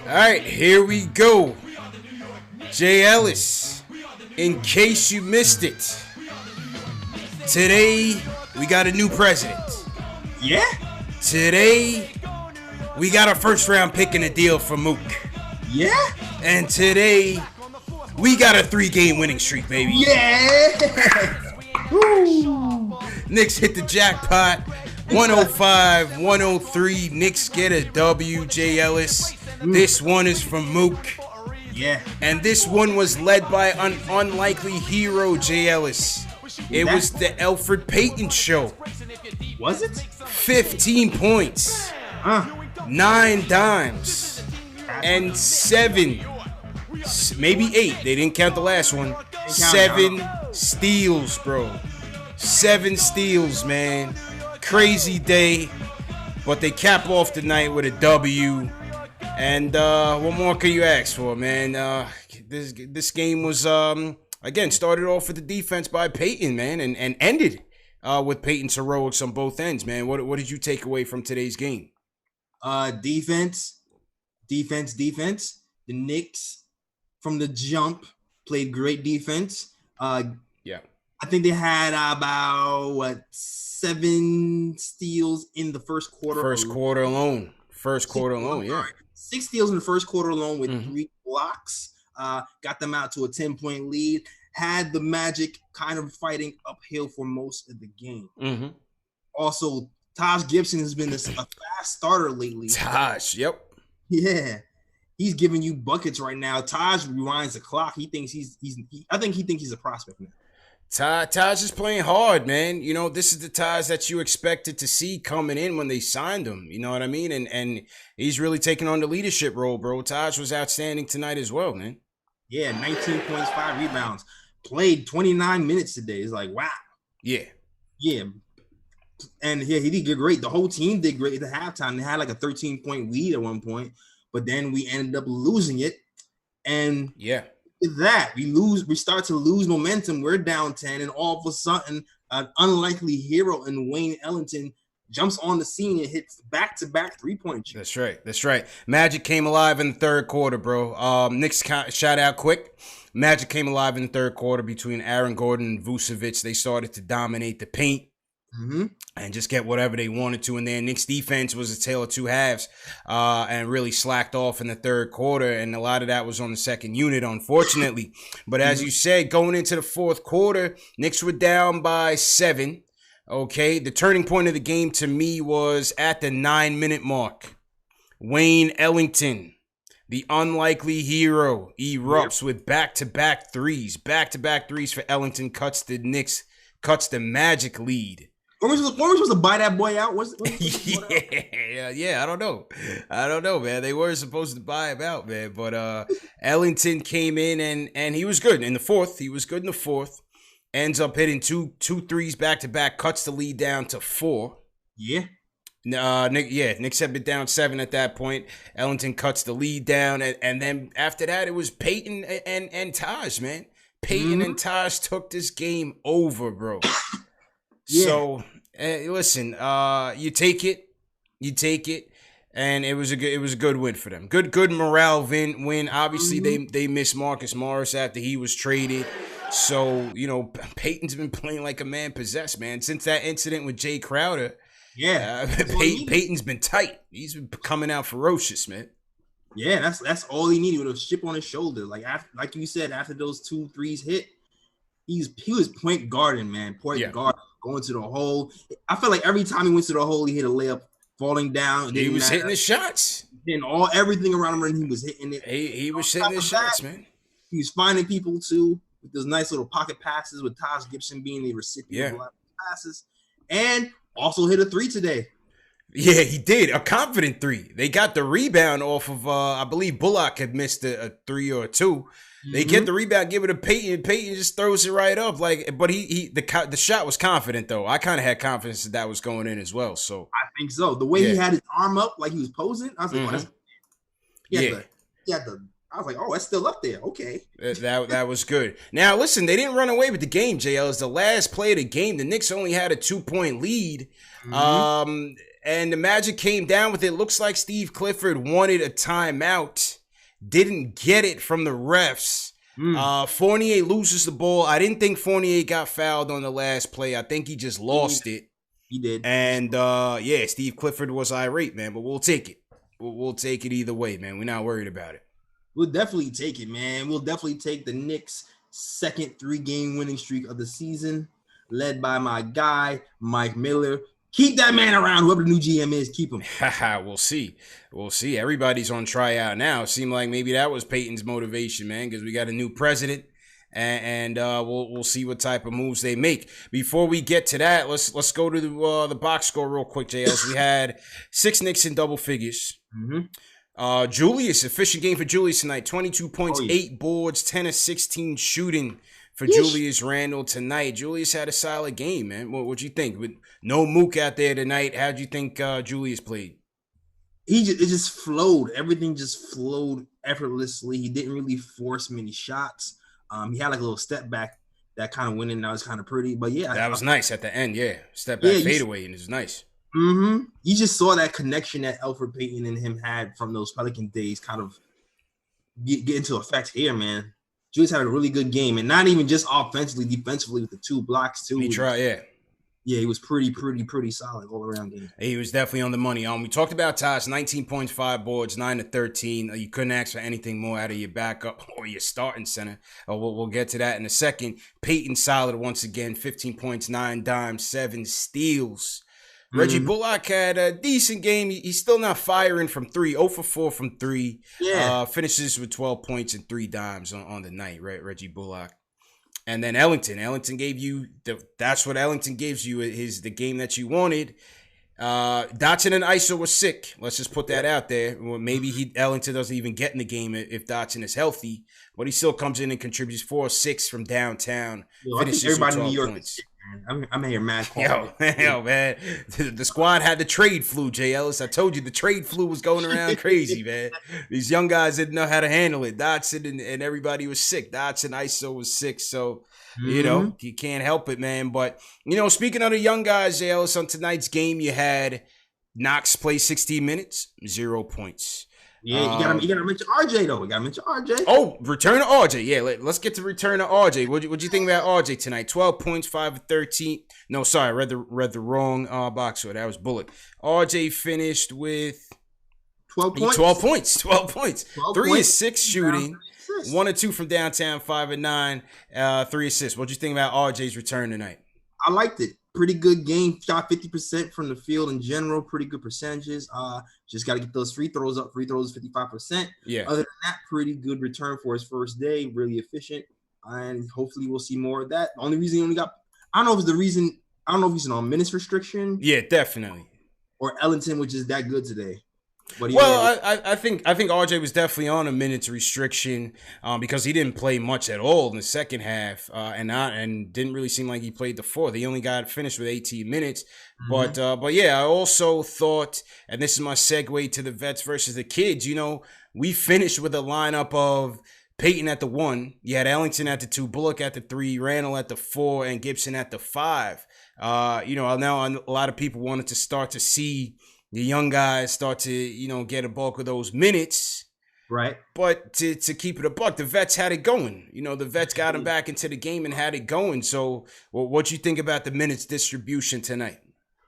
All right, here we go. Jay Ellis, in case you missed it, today we got a new president. Yeah? Today we got our first round pick in a deal for Mook. Yeah? And today we got a 3-game winning streak, baby. Yeah! Woo. Knicks hit the jackpot. 105, 103. Knicks get a W, Jay Ellis. This one is from Mook. Yeah. And this one was led by an unlikely hero, Jay Ellis. It was the Elfrid Payton show. Was it? 15 points, 9 dimes, and 7, maybe 8. They didn't count the last one. 7 steals, bro. 7 steals, man. Crazy day, but they cap off the night with a W. And what more could you ask for, man? This game was again started off with the defense by Payton, man, and ended with Payton's heroics on both ends, man. What did you take away from today's game? Defense. The Knicks from the jump played great defense. Yeah. I think they had about 7 steals in the first quarter. First quarter alone, yeah. 6 steals in the first quarter alone with 3 blocks. Got them out to a 10-point lead. Had the Magic kind of fighting uphill for most of the game. Also, Taj Gibson has been a fast starter lately. Taj, yep. Yeah. He's giving you buckets right now. Taj rewinds the clock. He thinks I think he thinks he's a prospect now. Taj is playing hard, man. You know, this is the Taj that you expected to see coming in when they signed him. You know what I mean? And he's really taking on the leadership role, bro. Taj was outstanding tonight as well, man. Yeah, 19 points, 5 rebounds. Played 29 minutes today. It's like, wow. Yeah. Yeah. And yeah, he did great. The whole team did great at the halftime. They had like a 13-point lead at one point, but then we ended up losing it. And yeah. That we start to lose momentum. We're down 10, and all of a sudden, an unlikely hero in Wayne Ellington jumps on the scene and hits back-to-back 3-point shots. That's right. Magic came alive in the third quarter, bro. Knicks shout out quick. Magic came alive in the third quarter between Aaron Gordon and Vucevic. They started to dominate the paint. And just get whatever they wanted to in there. Knicks defense was a tale of two halves and really slacked off in the third quarter. And a lot of that was on the second unit, unfortunately. But as you said, going into the fourth quarter, Knicks were down by 7. Okay, the turning point of the game to me was at the 9-minute mark. Wayne Ellington, the unlikely hero, erupts with back-to-back threes. Back-to-back threes for Ellington cuts the Magic lead. Weren't we supposed to buy that boy out? Yeah. I don't know, man. They were supposed to buy him out, man. But Ellington came in and he was good in the fourth. He was good in the fourth. Ends up hitting two threes back to back. Cuts the lead down to 4. Yeah. Knicks had been down 7 at that point. Ellington cuts the lead down, and then after that, it was Payton and Taj, man. Payton and Taj took this game over, bro. Yeah. So listen, you take it, and it was a good win for them. Good morale win. Obviously, they missed Marcus Morris after he was traded. So you know, Payton's been playing like a man possessed, man. Since that incident with Jay Crowder, Payton's been tight. He's been coming out ferocious, man. Yeah, that's all he needed, with a chip on his shoulder. Like you said, after those 2 threes hit, he was point guarding, man. Guard, going to the hole. I feel like every time he went to the hole, he hit a layup, falling down. He was hitting the shots. Then everything around him, and he was hitting it. He was hitting the shots, man. He was finding people too with those nice little pocket passes, with Taj Gibson being the recipient of a lot of passes, and also hit a 3 today. Yeah, he did. A confident 3. They got the rebound off of, I believe Bullock had missed a 3 or a 2. They get the rebound, give it to Payton. Payton just throws it right up. But the shot was confident, though. I kind of had confidence that was going in as well. So I think so. The way he had his arm up like he was posing, I was like, I was like, oh, that's still up there. Okay. That was good. Now, listen, they didn't run away with the game, JL. It's the last play of the game. The Knicks only had a 2-point lead. and the Magic came down with it. Looks like Steve Clifford wanted a timeout, didn't get it from the refs. Fournier loses the ball. I didn't think Fournier got fouled on the last play. I think he just lost it. He did. And yeah, Steve Clifford was irate, man, but we'll take it. We'll take it either way, man. We're not worried about it. We'll definitely take it, man. We'll definitely take the Knicks' second 3-game winning streak of the season, led by my guy, Mike Miller. Keep that man around. Whoever the new GM is, keep him. We'll see. We'll see. Everybody's on tryout now. Seemed like maybe that was Peyton's motivation, man, because we got a new president, and we'll see what type of moves they make. Before we get to that, let's go to the box score real quick, JLs. We had 6 Knicks in double figures. Julius, efficient game for Julius tonight. 22 points, 8 boards, 10 of 16 shooting for Julius Randle tonight. Julius had a solid game, man. What'd you think? With no Mook out there tonight, how'd you think Julius played? It just flowed. Everything just flowed effortlessly. He didn't really force many shots. He had like a little step back that kind of went in. That was kind of pretty. But yeah, that was nice at the end. Yeah, step back fadeaway, and it was nice. You just saw that connection that Elfrid Payton and him had from those Pelican days kind of get into effect here, man. Julius had a really good game, and not even just offensively, defensively with the 2 blocks too. He tried, yeah, he was pretty solid all around game. He was definitely on the money. We talked about Taj, 19.5 boards, 9 to 13. You couldn't ask for anything more out of your backup or your starting center. We'll get to that in a second. Peyton solid once again, 15 points, 9 dimes, 7 steals. Reggie Bullock had a decent game. He's still not firing from 3. 0 for 4 from 3. Yeah. Finishes with 12 points and 3 dimes on the night, right? Reggie Bullock. And then Ellington. Ellington gave you that's what Ellington gives you is the game that you wanted. Dotson and ISO were sick. Let's just put that out there. Well, maybe Ellington doesn't even get in the game if Dotson is healthy, but he still comes in and contributes 4 or 6 from downtown. Finishes everybody in New York points. I'm here mad. Yo, man. The squad had the trade flu, Jay Ellis. I told you the trade flu was going around crazy, man. These young guys didn't know how to handle it. Dotson and everybody was sick. Dotson, ISO was sick. So, you know, you can't help it, man. But, you know, speaking of the young guys, Jay Ellis, on tonight's game, you had Knox play 16 minutes, 0 points. Yeah, you gotta mention RJ though. We gotta mention RJ. Oh, return to RJ. Yeah, let's get to return to RJ. What'd you think about RJ tonight? 12 points, 5 of 13. No, sorry, I read the wrong box score. That was Bullet. RJ finished with 12 points. 12 points. 12 points. 12 3 points. of 6 shooting. 1 or 2 from downtown, 5 and 9, 3 assists. What'd you think about RJ's return tonight? I liked it. Pretty good game. Shot 50% from the field in general. Pretty good percentages. Just got to get those free throws up. Free throws 55%. Yeah. Other than that, pretty good return for his first day. Really efficient. And hopefully we'll see more of that. The only reason he only got – I don't know if he's on minutes restriction. Yeah, definitely. Or Ellington, which is that good today. Well, I think RJ was definitely on a minutes restriction because he didn't play much at all in the second half and didn't really seem like he played the fourth. He only got finished with 18 minutes. But yeah, I also thought, and this is my segue to the vets versus the kids, you know, we finished with a lineup of Peyton at the 1. You had Ellington at the 2, Bullock at the 3, Randall at the 4, and Gibson at the 5. You know, now a lot of people wanted to start to see the young guys start to, you know, get a bulk of those minutes. Right. But to keep it a buck, the vets had it going. You know, the vets got him back into the game and had it going. So what you think about the minutes distribution tonight?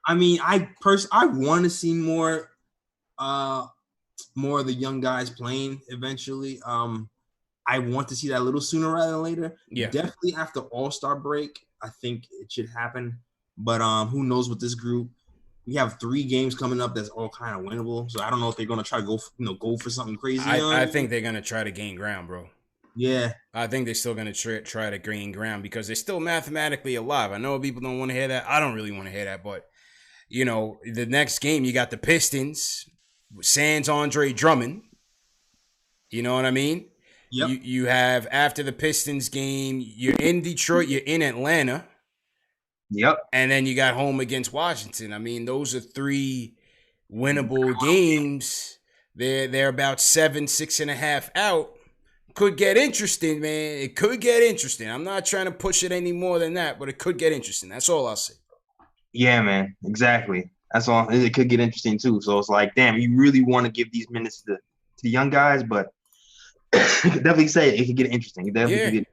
I mean, I want to see more of the young guys playing eventually. I want to see that a little sooner rather than later. Yeah. Definitely after All-Star break, I think it should happen. But who knows with this group? We have 3 games coming up that's all kind of winnable. So I don't know if they're going to try to go for something crazy. I think they're going to try to gain ground, bro. Yeah. I think they're still going to try to gain ground because they're still mathematically alive. I know people don't want to hear that. I don't really want to hear that. But, you know, the next game, you got the Pistons, sans Andre Drummond. You know what I mean? Yep. You have, after the Pistons game, you're in Detroit, you're in Atlanta. Yep. And then you got home against Washington. I mean, those are 3 winnable games. They're about 6.5 out. Could get interesting, man. It could get interesting. I'm not trying to push it any more than that, but it could get interesting. That's all I'll say. Yeah, man. Exactly. That's all. It could get interesting too. So it's like, damn, you really want to give these minutes to the young guys, but you could definitely say it could get interesting. It definitely could get.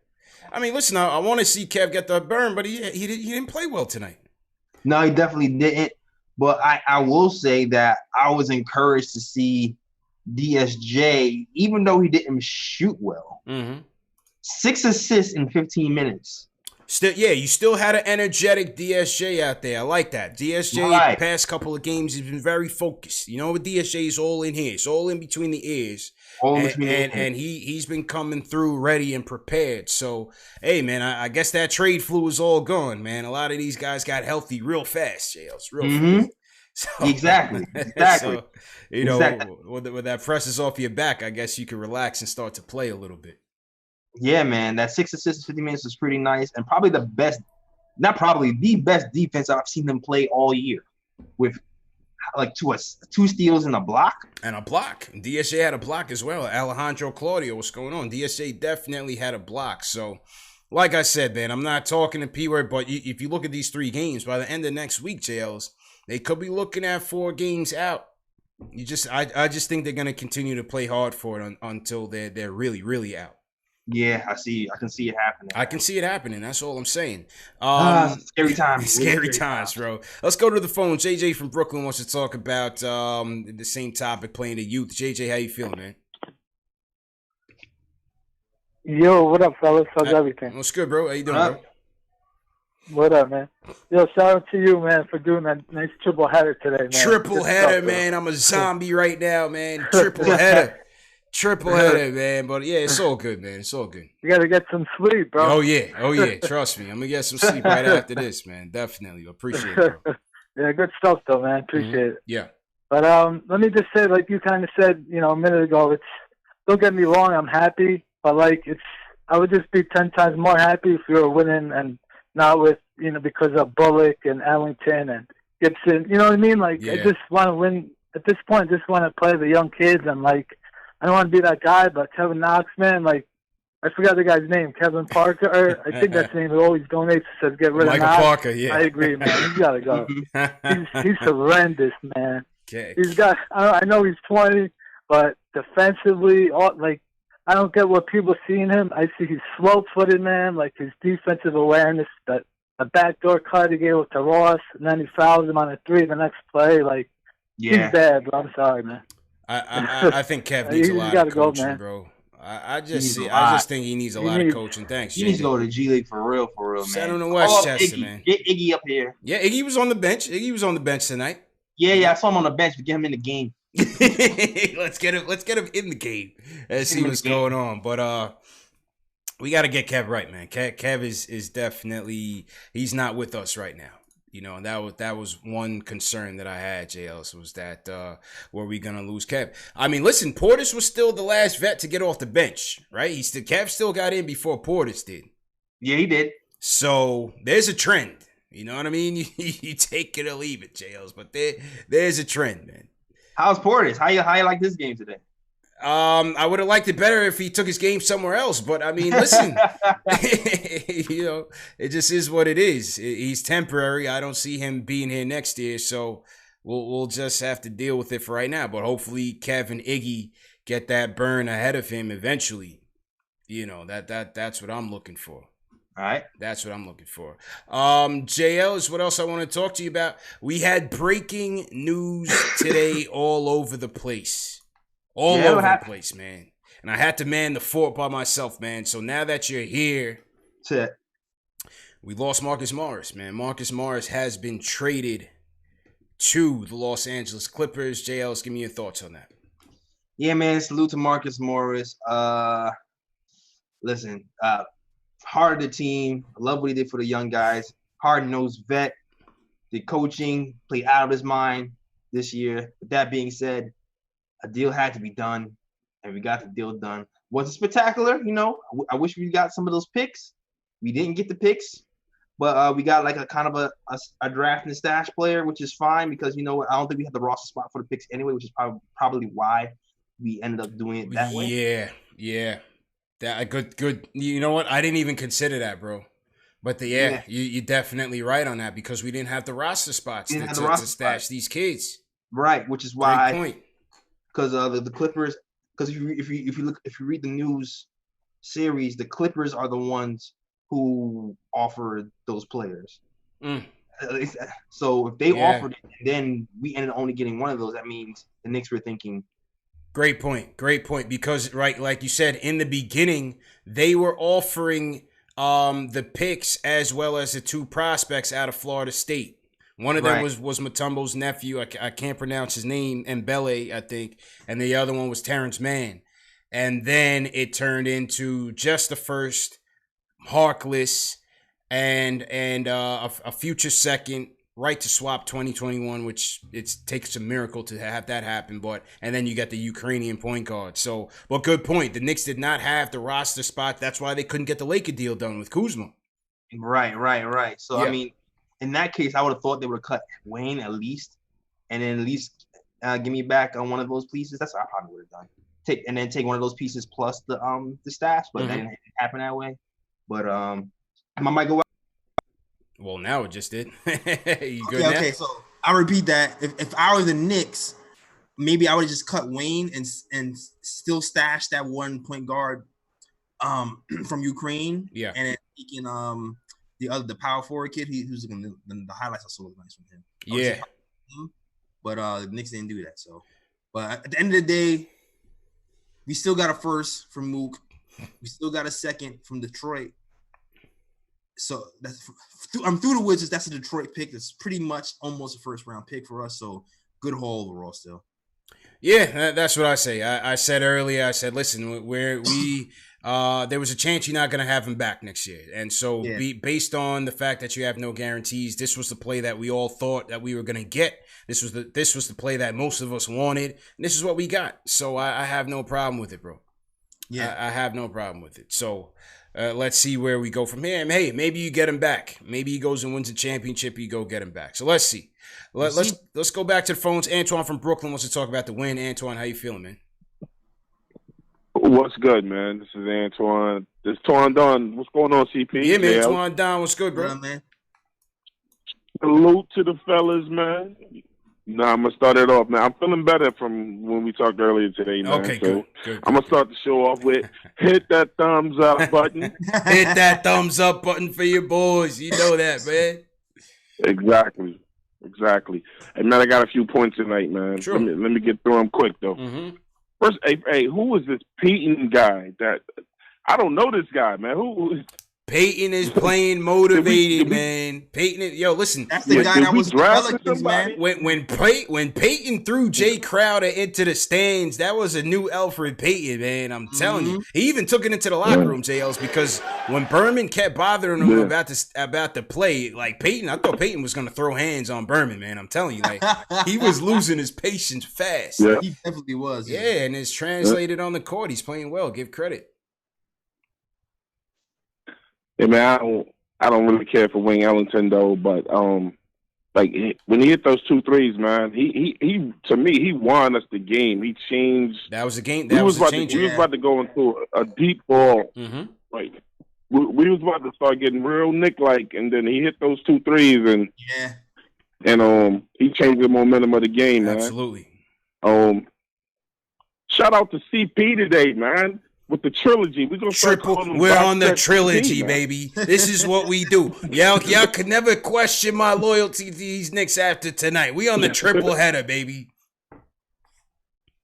I mean, listen, I want to see Kev get the burn, but he didn't play well tonight. No, he definitely didn't. But I will say that I was encouraged to see DSJ, even though he didn't shoot well. 6 assists in 15 minutes. Still, yeah, you still had an energetic DSJ out there. I like that. DSJ, the past couple of games, he's been very focused. You know, with DSJ, is all in here. It's all in between the ears. And he's been coming through ready and prepared. So, hey, man, I guess that trade flu is all gone, man. A lot of these guys got healthy real fast, JLs, real fast. So, exactly. So, you know, when that presses off your back, I guess you can relax and start to play a little bit. Yeah, man, that 6 assists in 50 minutes was pretty nice, and probably the best defense I've seen them play all year, with like two steals and a block. And a block. DSJ had a block as well. Alejandro Claudio, what's going on? DSJ definitely had a block. So, like I said, man, I'm not talking to P-word, but if you look at these 3 games, by the end of next week, JLs, they could be looking at 4 games out. I just think they're gonna continue to play hard for it until they're really, really out. Yeah, I can see it happening. I can see it happening. That's all I'm saying. Scary times. Scary times, bro. Let's go to the phone. JJ from Brooklyn wants to talk about the same topic, playing the youth. JJ, how you feeling, man? Yo, what up, fellas? How's everything? What's good, bro? How you doing, bro? What up, man? Yo, shout out to you, man, for doing that nice triple header today, man. Triple header, man. I'm a zombie right now, man. Triple header. Triple header, man. But yeah, it's all good, man. It's all good. You gotta get some sleep, bro. Oh yeah. Trust me, I'm gonna get some sleep right after this, man. Definitely. Appreciate it, bro. Yeah, good stuff though, man. Appreciate it. Yeah. But let me just say, like you kind of said, a minute ago, don't get me wrong, I'm happy, but like I would just be 10 times more happy if we were winning and not with because of Bullock and Ellington and Gibson. You know what I mean? Like I just want to win at this point. Just want to play the young kids and like. I don't want to be that guy, but Kevin Knox, man, like, I forgot the guy's name, Kevin Parker, or I think that's the name, who always donates, says get rid of Knox. Michael Parker, yeah. I agree, man. He's got to go. He's horrendous, man. Okay. He's got, I know he's 20, but defensively, I don't get what people see in him. I see he's slow-footed, man, like his defensive awareness, the backdoor cut he gave it to Ross, and then he fouls him on a 3 the next play. Like, he's bad, bro. I'm sorry, man. I think Kev needs a lot of coaching, bro. I just think he needs a lot of coaching. Thanks, He needs to go to the G League for real, man. Set him to Westchester, man. Get Iggy up here. Yeah, Iggy was on the bench. Iggy was on the bench tonight. Yeah, I saw him on the bench, but get him in the game. Let's get him in the game and see what's going on. But we got to get Kev right, man. Kev is definitely, he's not with us right now. And that was one concern that I had, JLs, was that were we gonna lose Kev? I mean, listen, Portis was still the last vet to get off the bench, right? Kev still got in before Portis did. Yeah, he did. So there's a trend. You know what I mean? You take it or leave it, JLs, but there's a trend, man. How's Portis? How you like this game today? I would have liked it better if he took his game somewhere else, but I mean, listen, it just is what it is. He's temporary. I don't see him being here next year, so we'll just have to deal with it for right now. But hopefully, Kev and Iggy get that burn ahead of him eventually. That's what I'm looking for. All right. That's what I'm looking for. JL is what else I want to talk to you about. We had breaking news today all over the place. All over the place, man. And I had to man the fort by myself, man. So now that you're here, we lost Marcus Morris, man. Marcus Morris has been traded to the Los Angeles Clippers. JLs, give me your thoughts on that. Yeah, man. Salute to Marcus Morris. Listen, heart of the team. I love what he did for the young guys. Hard-nosed vet. The coaching played out of his mind this year. With that being said, a deal had to be done, and we got the deal done. Was it spectacular? I wish we got some of those picks. We didn't get the picks, but we got like a kind of a draft and stash player, which is fine because I don't think we had the roster spot for the picks anyway, which is probably why we ended up doing it that way. Yeah. That good. You know what? I didn't even consider that, bro. But you're definitely right on that because we didn't have the roster spots to stash these kids. Right, which is why. Great point. Because the Clippers. Because if you read the news series, the Clippers are the ones who offered those players. So if they offered it, and then we ended up only getting one of those, that means the Knicks were thinking. Great point. Because like you said in the beginning, they were offering the picks as well as the 2 prospects out of Florida State. One of them was Mutombo's nephew. I can't pronounce his name, Mbele, I think, and the other one was Terrence Mann. And then it turned into just the first, Harkless, and a future second, right to swap 2021, which it takes a miracle to have that happen. And then you got the Ukrainian point guard. So, but good point. The Knicks did not have the roster spot. That's why they couldn't get the Laker deal done with Kuzma. Right. So, I mean, in that case, I would have thought they would have cut Wayne at least, and then at least give me back on one of those pieces. That's what I probably would have done. Take one of those pieces plus the stash, but that didn't happen that way. But I might go out. Well, now it just did. You good now? Okay. So I repeat that. If I were the Knicks, maybe I would have just cut Wayne and still stash that 1 point guard from Ukraine. Yeah. And then taking the power forward kid, who's looking the highlights I saw look nice from him. Yeah. But the Knicks didn't do that. So, but at the end of the day, we still got a first from Mook. We still got a second from Detroit. So I'm through the woods. That's a Detroit pick. That's pretty much almost a first round pick for us. So good haul overall still. Yeah, that's what I say. I said earlier. I said, listen, we there was a chance you're not going to have him back next year, and so based on the fact that you have no guarantees, this was the play that we all thought that we were going to get. This was the play that most of us wanted, and this is what we got. So I have no problem with it, bro. Yeah, I have no problem with it. So. Let's see where we go from here. And hey, maybe you get him back. Maybe he goes and wins a championship. You go get him back. So let's see. Let's go back to the phones. Antoine from Brooklyn wants to talk about the win. Antoine, how you feeling, man? What's good, man? This is Antoine. This is Twan Don. What's going on, CP? Yeah, man. Twan Don, what's good, bro? Yeah, man. Salute to the fellas, man. I'm going to start it off, man. I'm feeling better from when we talked earlier today, man. Okay, so good. I'm going to start the show off with hit that thumbs up button. Hit that thumbs up button for your boys. You know that, man. Exactly. Hey, man, I got a few points tonight, man. Sure. Let me get through them quick, though. Mm-hmm. First, hey, who is this Peyton guy? That I don't know this guy, man. Who? Peyton is playing motivated, man. Peyton, listen. That's the guy that was Pelicans, man. When Peyton threw Jay Crowder into the stands, that was a new Alfred Payton, man. I'm telling you. He even took it into the locker room, JLs, because when Berman kept bothering him about the play, like Peyton, I thought Peyton was going to throw hands on Berman, man. I'm telling you, like he was losing his patience fast. Yeah. He definitely was. Yeah, and it's translated on the court. He's playing well. Give credit. Hey, man, I don't really care for Wayne Ellington though, but like when he hit those 2 threes, man, he to me he won us the game. He changed. That was a game. We was about to go into a deep ball. Mm-hmm. Like we was about to start getting real Nick-like, and then he hit those 2 threes, and he changed the momentum of the game, man. Absolutely. Shout out to CP today, man. With the trilogy, we're on the trilogy, baby. This is what we do. Y'all could never question my loyalty to these Knicks after tonight. We on the triple header, baby.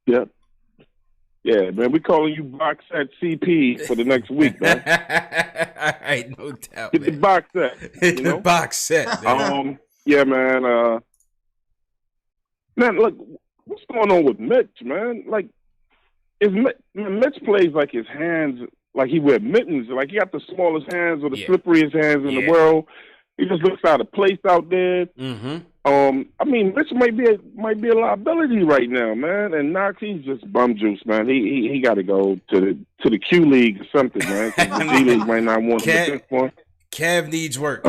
Yep. Yeah, man. We calling you box set CP for the next week, man. All right, no doubt. Get the box set. Hit the box set. Man. Yeah, man. Man, look, what's going on with Mitch, man? Like. Mitch plays like his hands, like he wear mittens, like he got the smallest hands or the slipperiest hands in the world. He just looks out of place out there. Mm-hmm. I mean, Mitch might be a liability right now, man. And Knox, he's just bum juice, man. He got to go to the Q League or something, man. The G League might not want him at this point. Kev needs work.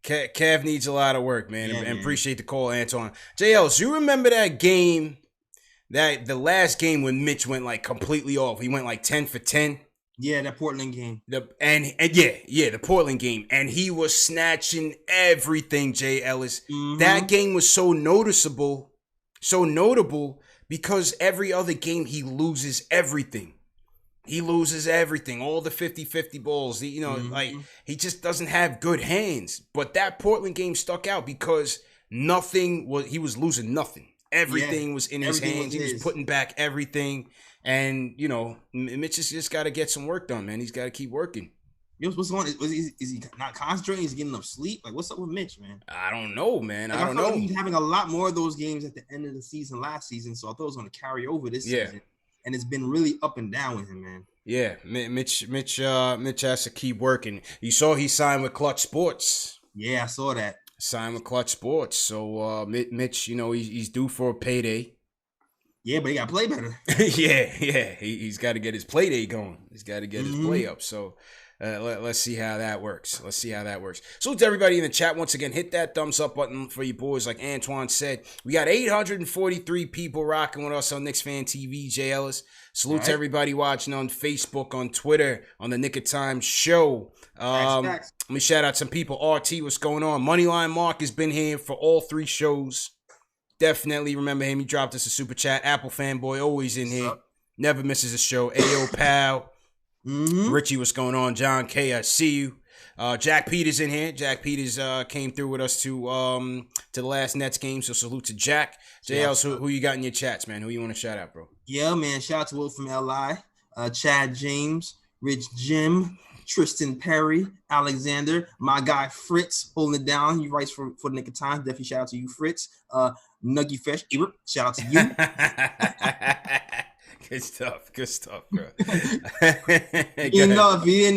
Kev needs a lot of work, man. And appreciate the call, Antoine. JL, so you remember that game? That the last game when Mitch went like completely off. He went like 10 for 10 Yeah, that Portland game. The Portland game, and he was snatching everything. Jay Ellis, that game was so notable because every other game he loses everything. He loses everything, all the 50-50 balls. Like he just doesn't have good hands. But that Portland game stuck out because he was losing nothing. Everything was in his hands. He was putting back everything. And, Mitch has just got to get some work done, man. He's got to keep working. What's going on? Is he not concentrating? Is he getting enough sleep? Like, what's up with Mitch, man? I don't know, man. Like, I don't know. Like he's having a lot more of those games at the end of the season last season, so I thought it was going to carry over this season. And it's been really up and down with him, man. Yeah, Mitch has to keep working. You saw he signed with Clutch Sports. Yeah, I saw that. Signed with Clutch Sports. So Mitch, he's due for a payday. Yeah, but he got to play better. yeah. He's got to get his play day going. He's got to get his play up. So let's see how that works. So to everybody in the chat, once again, hit that thumbs up button for you boys. Like Antoine said, we got 843 people rocking with us on KnicksFanTV. Jay Ellis. Salute to everybody watching on Facebook, on Twitter, on the Nick of Time show. Let me shout out some people. RT, what's going on? Moneyline Mark has been here for all 3 shows. Definitely remember him. He dropped us a super chat. Apple fanboy, always in here. Never misses a show. Ayo, pal. Richie, what's going on? John K, I see you. Jack Peters in here. Jack Peters came through with us to the last Nets game, so salute to Jack. JL, who you got in your chats, man? Who you want to shout out, bro? Yeah, man. Shout out to Will from LI, Chad James, Rich Jim, Tristan Perry, Alexander, my guy Fritz holding it down. He writes for the Nick of Time. Definitely shout out to you, Fritz. Nuggy Fish, shout out to you. Good stuff, bro. If you didn't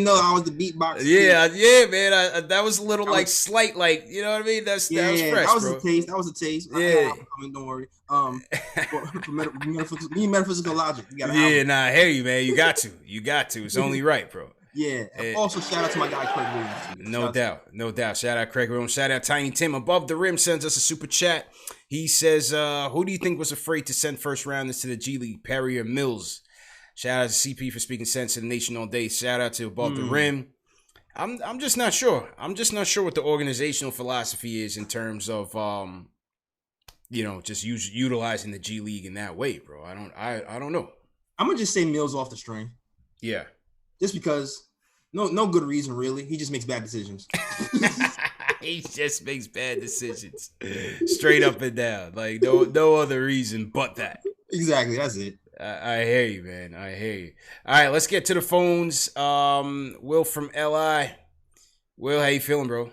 know, I was the beatbox. Yeah, man. That was a little slight, you know what I mean? That was fresh, That was a taste. Yeah. I mean, don't worry. Metaphysical logic. I hear you, man. You got to. It's only right, bro. Yeah. Also, shout out to my guy Craig Williams. No doubt. Shout out Craig Williams. Shout out Tiny Tim. Above the Rim sends us a super chat. He says, who do you think was afraid to send first rounders to the G League, Perry or Mills? Shout out to CP for speaking sense to the nation all day. Shout out to Above the Rim. I'm just not sure. I'm just not sure what the organizational philosophy is in terms of just utilizing the G League in that way, bro. I don't know. I'm gonna just say Mills off the string. Yeah. Just because no good reason really. He just makes bad decisions. He just makes bad decisions. Straight up and down. Like no other reason but that. Exactly, that's it. I hear you, man. I hear you. All right, let's get to the phones. Will from LI. Will, how you feeling, bro?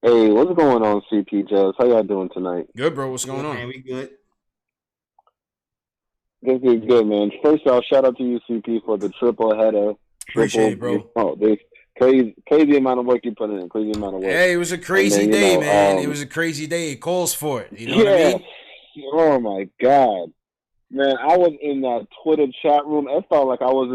Hey, what's going on, CP Jazz? How y'all doing tonight? Good, bro. What's going on? Man, we good. Good, man. First off, shout out to you, CP, for the triple header. Appreciate it, bro. Oh, there's crazy amount of work you put in. Crazy amount of work. Hey, it was a crazy day, man. It was a crazy day. It calls for it. You know what I mean? Oh, my God. Man, I was in that Twitter chat room. It felt like I was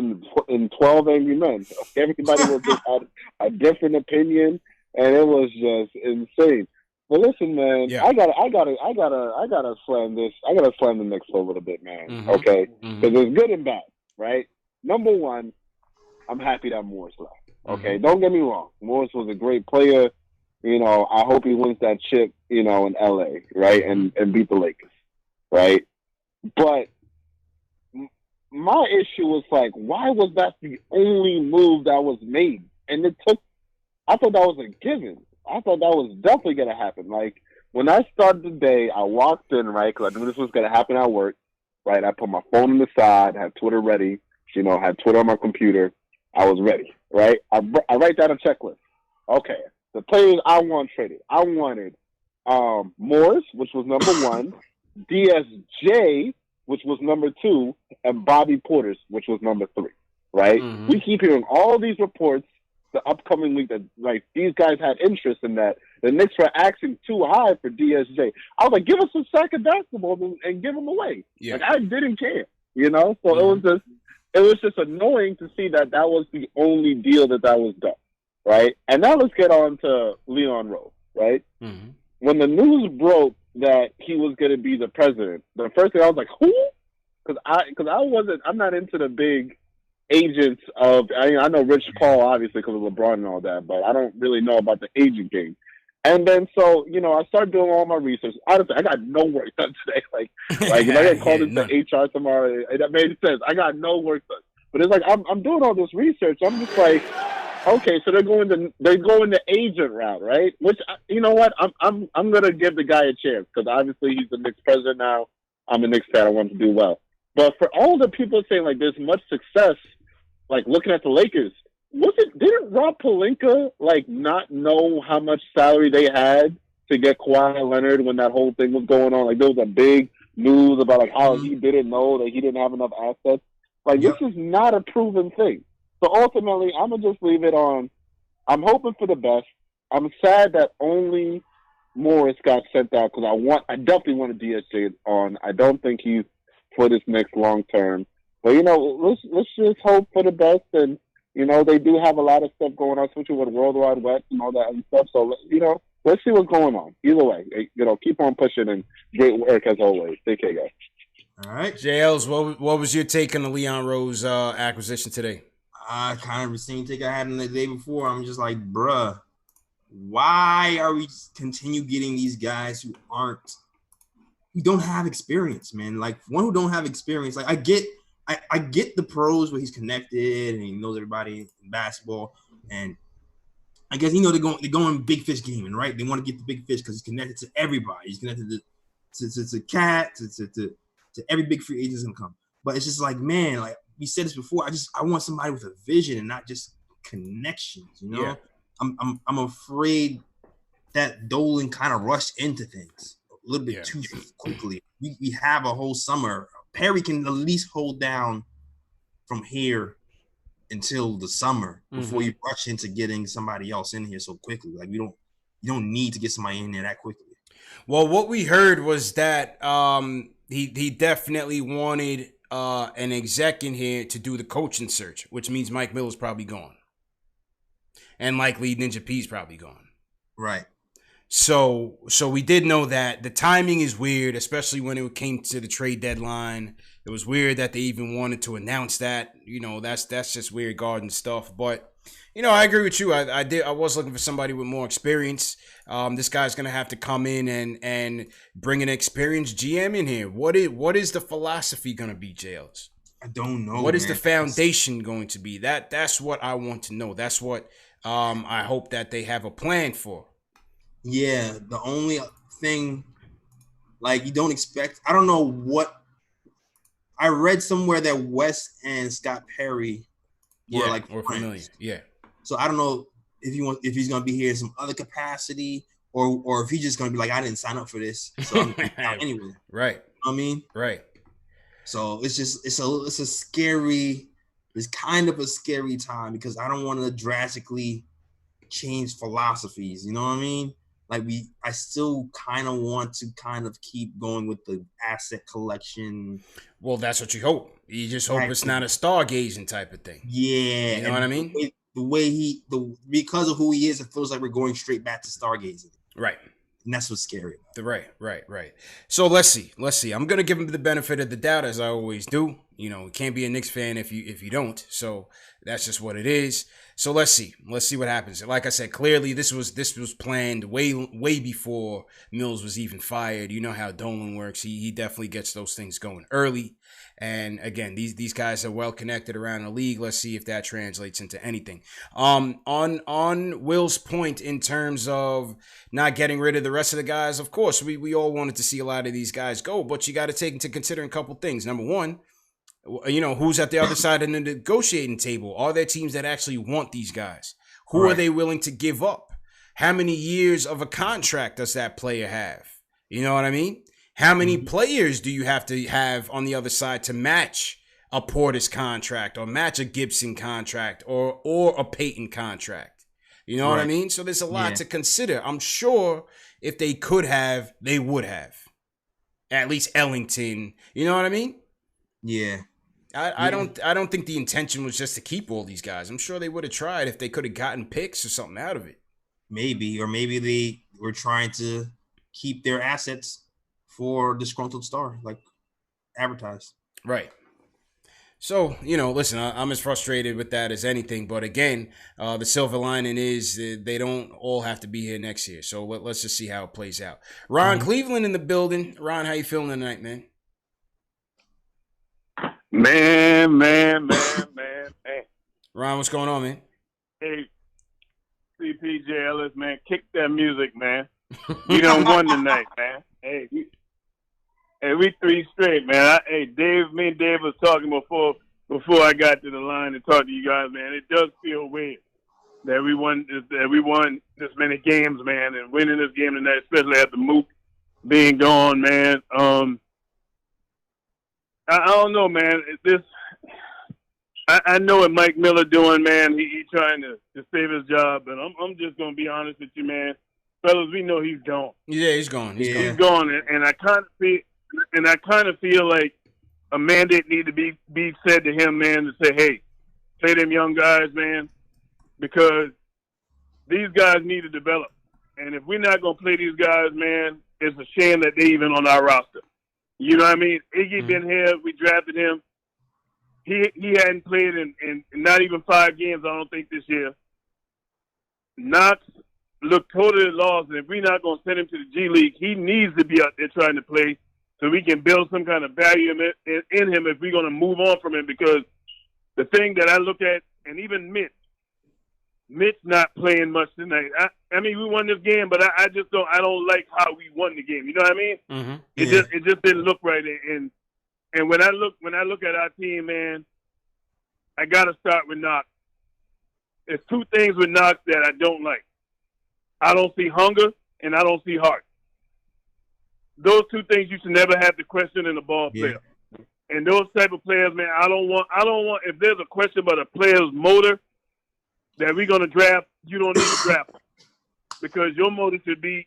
in 12 Angry Men. Everybody was just had a different opinion, and it was just insane. But listen, man, I gotta slam this. I gotta slam the Knicks for a little bit, man. Okay, because it's good and bad, right? Number one, I'm happy that Morris left. Okay, don't get me wrong. Morris was a great player. I hope he wins that chip, in LA, right, and beat the Lakers, right? But my issue was why was that the only move that was made? And I thought that was a given. I thought that was definitely going to happen. When I started the day, I walked in, right, because I knew this was going to happen at work, right? I put my phone on the side, had Twitter ready, had Twitter on my computer. I was ready, right? I write down a checklist. Okay, the players I want traded. I wanted Morris, which was number 1, DSJ, which was number 2, and Bobby Portis, which was number 3, right? We keep hearing all these reports the upcoming week that these guys had interest in that. The Knicks were asking too high for DSJ. I was like, give us a sack of basketball and give them away. Yeah. I didn't care, So it was just annoying to see that was the only deal that was done, right? And now let's get on to Leon Rose, right? When the news broke that he was going to be the president, the first thing I was like, who? because I'm not into the big agents of. I know Rich Paul obviously because of LeBron and all that, but I don't really know about the agent game. And then so I started doing all my research. Honestly, I got no work done today. Like if I get called into HR tomorrow, that made sense. I got no work done. But it's like I'm doing all this research. I'm just like, okay, so they're going the agent route, right? Which you know what? I'm gonna give the guy a chance because obviously he's the Knicks president now. I'm a Knicks fan. I want to do well. But for all the people saying like there's much success, like looking at the Lakers, didn't Rob Pelinka like not know how much salary they had to get Kawhi Leonard when that whole thing was going on? Like there was a big news about like how he didn't know that he didn't have enough assets. Like this is not a proven thing. So ultimately, I'm gonna just leave it on. I'm hoping for the best. I'm sad that only Morris got sent out because I definitely want to DSJ on. I don't think he's for this next long term. But let's just hope for the best. And they do have a lot of stuff going on, especially with World Wide Web and all that and stuff. So let's see what's going on. Either way, keep on pushing and great work as always. Take care, guys. All right, JLs, what was your take on the Leon Rose acquisition today? Kind of the same take I had in the day before. I'm just like, bruh, why are we continue getting these guys who don't have experience, man? Like one who don't have experience. Like I get the pros where he's connected and he knows everybody in basketball, and I guess they're going big fish gaming, right? They want to get the big fish because he's connected to everybody. He's connected to Cat, to every big free agent is gonna come. But it's just like, man, like we said this before. I want somebody with a vision and not just connections. Yeah. I'm afraid that Dolan kind of rushed into things a little bit too quickly. We have a whole summer. Perry can at least hold down from here until the summer before you rush into getting somebody else in here so quickly. Like you don't need to get somebody in there that quickly. Well, what we heard was that he definitely wanted an exec in here to do the coaching search, which means Mike Miller's probably gone. And likely Ninja P's probably gone. Right. So we did know that the timing is weird, especially when it came to the trade deadline. It was weird that they even wanted to announce that. That's just weird garden stuff. But I agree with you. I was looking for somebody with more experience. This guy's gonna have to come in and bring an experienced GM in here. What is the philosophy gonna be, Jails? I don't know. What is the foundation going to be? That's what I want to know. That's what I hope that they have a plan for. Yeah, the only thing, like, you don't expect, I don't know what, I read somewhere that West and Scott Perry were like friends. Familiar. Yeah. So I don't know if he's gonna be here in some other capacity or if he's just gonna be like, I didn't sign up for this, so I'm out anyway. Right. You know what I mean? Right. So it's kind of a scary time because I don't want to drastically change philosophies. You know what I mean? Like I still kind of want to kind of keep going with the asset collection. Well, that's what you hope. You just hope it's not a stargazing type of thing. Yeah. You know what I mean? Because of who he is, it feels like we're going straight back to stargazing. Right. And that's what's scary. Right. So let's see. I'm gonna give him the benefit of the doubt, as I always do. You can't be a Knicks fan if you don't. So that's just what it is. So let's see what happens. Like I said, clearly this was planned way before Mills was even fired. You know how Dolan works. He definitely gets those things going early. And again, these guys are well connected around the league. Let's see if that translates into anything. On Will's point in terms of not getting rid of the rest of the guys, of course, we all wanted to see a lot of these guys go, but you got to take into consideration a couple things. Number one, who's at the other side of the negotiating table? Are there teams that actually want these guys? Who are they willing to give up? How many years of a contract does that player have? You know what I mean? How many players do you have to have on the other side to match a Portis contract or match a Gibson contract or a Peyton contract? You know what I mean? So there's a lot to consider. I'm sure if they could have, they would have. At least Ellington. You know what I mean? Yeah. I don't think the intention was just to keep all these guys. I'm sure they would have tried if they could have gotten picks or something out of it. Maybe they were trying to keep their assets for disgruntled star, like advertised. Right. So, listen, I'm as frustrated with that as anything. But again, the silver lining is they don't all have to be here next year. So let's just see how it plays out. Ron Cleveland in the building. Ron, how you feeling tonight, man? Man. Ron, what's going on, man? Hey, CPJ Ellis, man, kick that music, man. You done won tonight, man. Hey, we 3 straight, man. Me and Dave was talking before I got to the line to talk to you guys, man. It does feel weird that we won this many games, man, and winning this game tonight, especially after Mook being gone, man. I don't know, man. I know what Mike Miller doing, man. He trying to save his job, but I'm just gonna be honest with you, man. Fellas, we know he's gone. Yeah, he's gone. He's gone, and I kind of feel like a mandate need to be said to him, man, to say, hey, play them young guys, man, because these guys need to develop. And if we're not gonna play these guys, man, it's a shame that they even on our roster. You know what I mean? Iggy been here. We drafted him. He hadn't played in not even 5 games, I don't think, this year. Knox looked totally lost, and if we're not going to send him to the G League, he needs to be out there trying to play so we can build some kind of value in him if we're going to move on from him. Because the thing that I look at, and even Mitch not playing much tonight. I mean, we won this game, but I just don't like how we won the game. You know what I mean? Mm-hmm. It just didn't look right. And when I look at our team, man, I got to start with Knox. There's 2 things with Knox that I don't like. I don't see hunger, and I don't see heart. Those 2 things you should never have to question in a ball player. And those type of players, man, I don't want. If there's a question about a player's motor that we're gonna draft, you don't need to draft him. Because your motor should be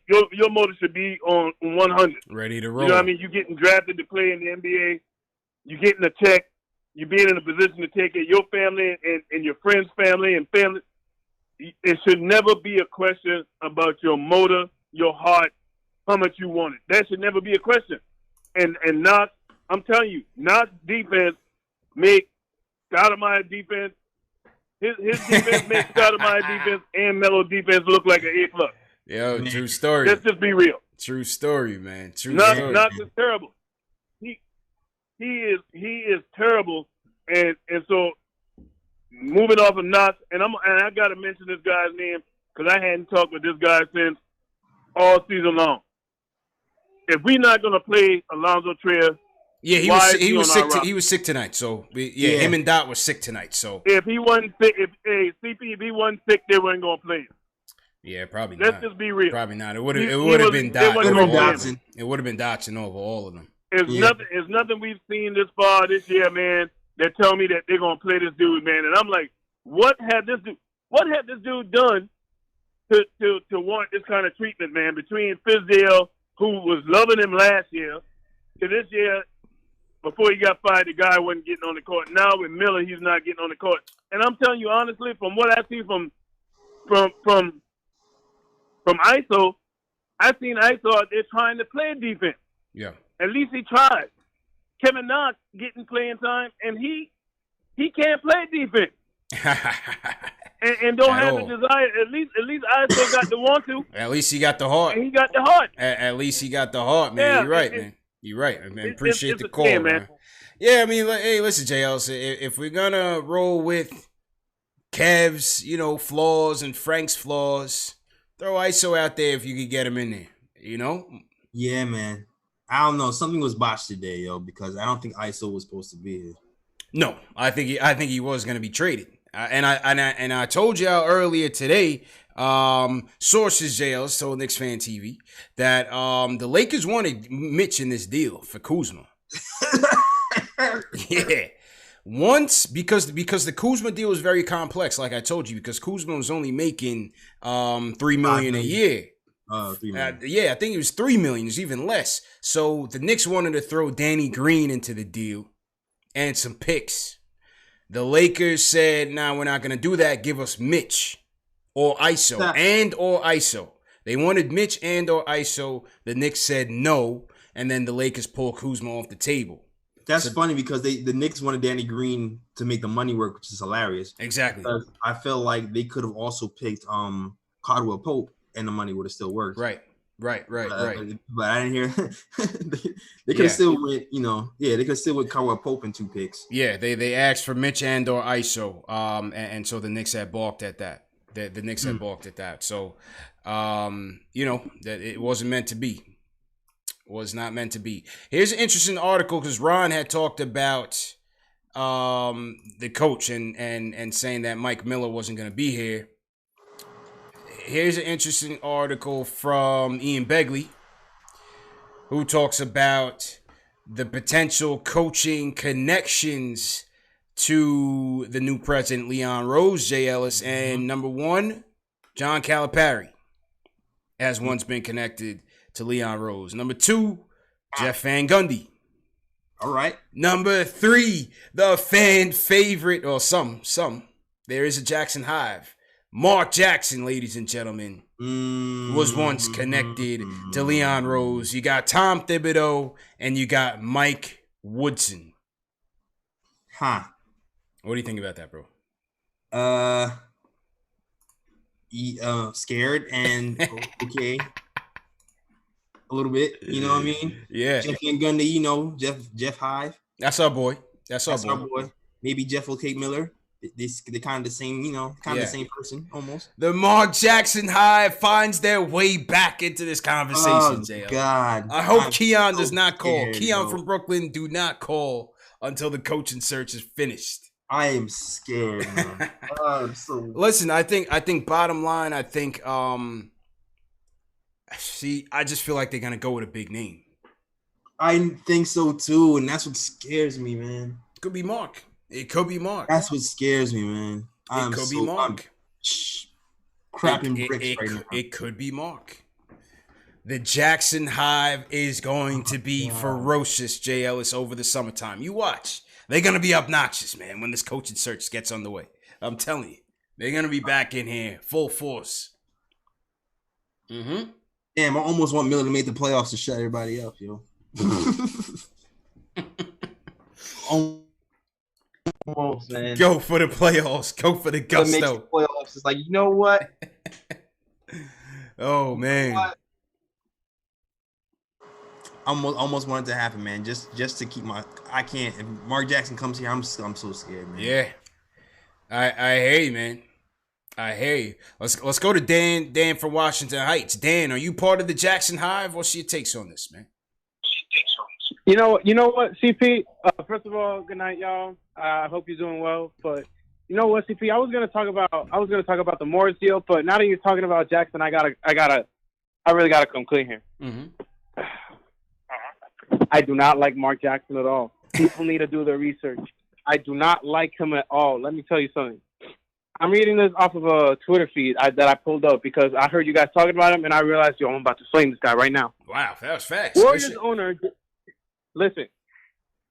on 100, ready to roll. You know what I mean? You're getting drafted to play in the NBA. You're getting a check. You're being in a position to take care of your family and your friends' family and family. It should never be a question about your motor, your heart, how much you want it. That should never be a question. And Knox, I'm telling you, Knox defense make Stoudemire defense. His defense makes Stoudemire defense and Melo defense look like an A+. Yo, true story. Let's just be real. True story, man. Story. Knox is terrible. He is terrible, and so moving off of Knox, and I got to mention this guy's name because I hadn't talked with this guy since all season long. If we're not gonna play Alonzo Trier, he was sick. He was sick tonight. So him and Dot were sick tonight. So if he wasn't sick, if he wasn't sick, they weren't gonna play him. Yeah, probably Let's not. just be real. Probably not. It would have been Dotson. It would have been Dotson over all of them. It's nothing we've seen this far this year, man, that tell me that they're gonna play this dude, man. And I'm like, what had this dude done to warrant this kind of treatment, man? Between Fizdale, who was loving him last year, to this year, before he got fired, the guy wasn't getting on the court. Now with Miller, he's not getting on the court. And I'm telling you honestly, from what I see from ISO, I've seen ISO out there trying to play defense. Yeah. At least he tried. Kevin Knox getting playing time, and he can't play defense. and don't have the desire. At least ISO got the want to. At least he got the heart. And he got the heart. At least he got the heart, man. Yeah, You're right, man. You're right, man. Appreciate the call, man. Yeah, I mean, hey, listen, JL, if we're gonna roll with Kev's, flaws and Frank's flaws, throw ISO out there if you could get him in there. Yeah, man. I don't know. Something was botched today, yo, because I don't think ISO was supposed to be here. No, I think he was going to be traded. And I told y'all earlier today, sources JL told KnicksFanTV that the Lakers wanted Mitch in this deal for Kuzma. Yeah. Once because the Kuzma deal was very complex, like I told you, because Kuzma was only making $3 million a year. $3 million. I think it was $3 million. It's even less. So the Knicks wanted to throw Danny Green into the deal and some picks. The Lakers said, "Nah, we're not gonna do that. Give us Mitch or ISO or ISO." They wanted Mitch and or ISO. The Knicks said no, and then the Lakers pulled Kuzma off the table. That's funny because the Knicks wanted Danny Green to make the money work, which is hilarious. Exactly. I feel like they could have also picked Caldwell Pope, and the money would have still worked. Right. But I didn't hear they could have still went. They could have still went Caldwell Pope in 2 picks. Yeah, they asked for Mitch and/or ISO, and so the Knicks had balked at that. The Knicks had balked at that. So, that it wasn't meant to be. Was not meant to be. Here's an interesting article because Ron had talked about the coach and saying that Mike Miller wasn't going to be here. Here's an interesting article from Ian Begley, who talks about the potential coaching connections to the new president, Leon Rose, Jay Ellis, and number 1, John Calipari has once been connected to Leon Rose. Number 2, Jeff Van Gundy. All right. Number 3, the fan favorite, or some. There is a Jackson Hive. Mark Jackson, ladies and gentlemen, was once connected to Leon Rose. You got Tom Thibodeau and you got Mike Woodson. Huh. What do you think about that, bro? Scared and okay. A little bit, you know what I mean? Yeah. Jeff Van Gundy, Jeff Hive. That's our boy. That's our boy. Maybe Jeff O'Cake Miller. They're kind of the same, the same person almost. The Mark Jackson Hive finds their way back into this conversation, JL. God. I hope Keon does not call. Keon from Brooklyn, do not call until the coaching search is finished. I am scared, man. Listen, I think bottom line, I just feel like they're going to go with a big name. I think so too, and that's what scares me, man. It could be Mark. That's what scares me, man. It could be Mark. Crapping bricks right now. It could be Mark. The Jackson Hive is going to be ferocious, Jay Ellis, over the summertime. You watch. They're going to be obnoxious, man, when this coaching search gets underway. I'm telling you. They're going to be back in here, full force. Mm-hmm. Damn, I almost want Miller to make the playoffs to shut everybody up, yo. Almost, man. Go for the playoffs. Go for the gusto. Playoffs. It's like, you know what? Oh, man. Almost want it to happen, man. Just to keep I can't. If Mark Jackson comes here, I'm so scared, man. Yeah. I hear you, man. I hear you. Let's go to Dan from Washington Heights. Dan, are you part of the Jackson Hive? What's your takes on this, man? You know what, CP? First of all, good night, y'all. I hope you're doing well. But you know what, CP? I was gonna talk about the Morris deal, but now that you're talking about Jackson, I really gotta come clean here. Mm-hmm. I do not like Mark Jackson at all. People need to do their research. I do not like him at all. Let me tell you something. I'm reading this off of a Twitter feed that I pulled up because I heard you guys talking about him, and I realized, I'm about to flame this guy right now. Wow, that was fast.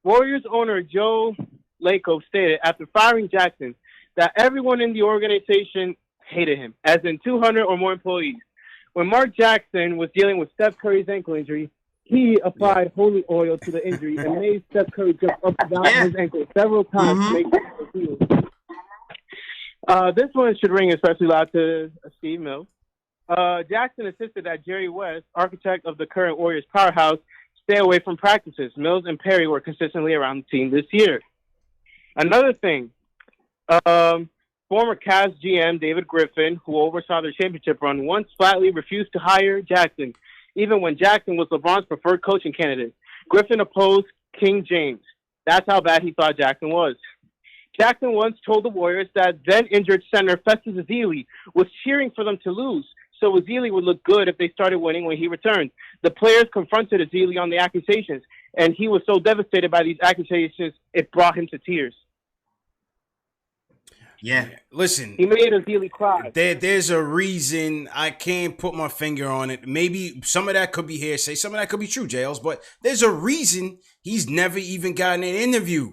Warriors owner Joe Lacob stated after firing Jackson that everyone in the organization hated him, as in 200 or more employees. When Mark Jackson was dealing with Steph Curry's ankle injury, he applied holy oil to the injury and made Steph Curry jump up and down his ankle several times to make it heal. This one should ring especially loud to Steve Mills. Jackson insisted that Jerry West, architect of the current Warriors powerhouse, stay away from practices. Mills and Perry were consistently around the team this year. Another thing, former Cavs GM David Griffin, who oversaw their championship run, once flatly refused to hire Jackson, even when Jackson was LeBron's preferred coaching candidate. Griffin opposed King James. That's how bad he thought Jackson was. Jackson once told the Warriors that then-injured center Festus Ezeli was cheering for them to lose, so Ezeli would look good if they started winning when he returned. The players confronted Ezeli on the accusations, and he was so devastated by these accusations, it brought him to tears. Yeah, listen. He made Ezeli cry. There's a reason. I can't put my finger on it. Maybe some of that could be hearsay. Some of that could be true, Jails. But there's a reason he's never even gotten an interview.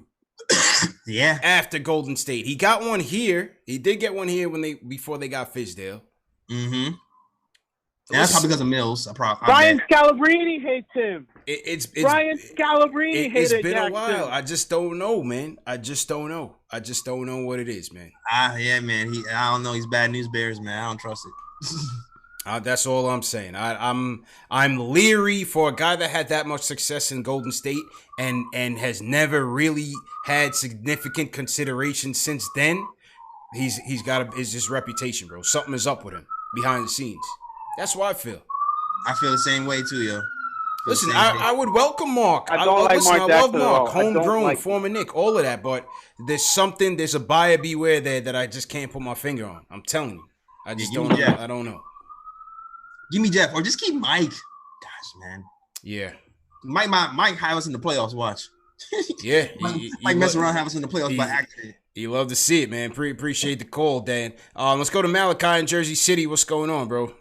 Yeah. After Golden State, he got one here. He did get one here before they got Fizdale. Mm-hmm. And that's probably because of Mills. Brian Scalabrine hates him. Brian Scalabrine hates him. It's been a while. I just don't know, man. I just don't know what it is, man. Yeah, man. I don't know. He's bad news bears, man. I don't trust it. That's all I'm saying. I'm leery for a guy that had that much success in Golden State and has never really had significant consideration since then. He's got his reputation, bro. Something is up with him behind the scenes. That's why I feel. I feel the same way too, yo. Listen, I would welcome Mark. I love Mark, homegrown, former Knick, all of that. But there's a buyer beware there that I just can't put my finger on. I'm telling you, I just don't know. I don't know. Give me Jeff, or just keep Mike. Gosh, man. Yeah. Mike have us in the playoffs. Watch. Yeah. Mike mess around, have us in the playoffs by accident. You love to see it, man. Appreciate the call, Dan. Let's go to Malachi in Jersey City. What's going on, bro?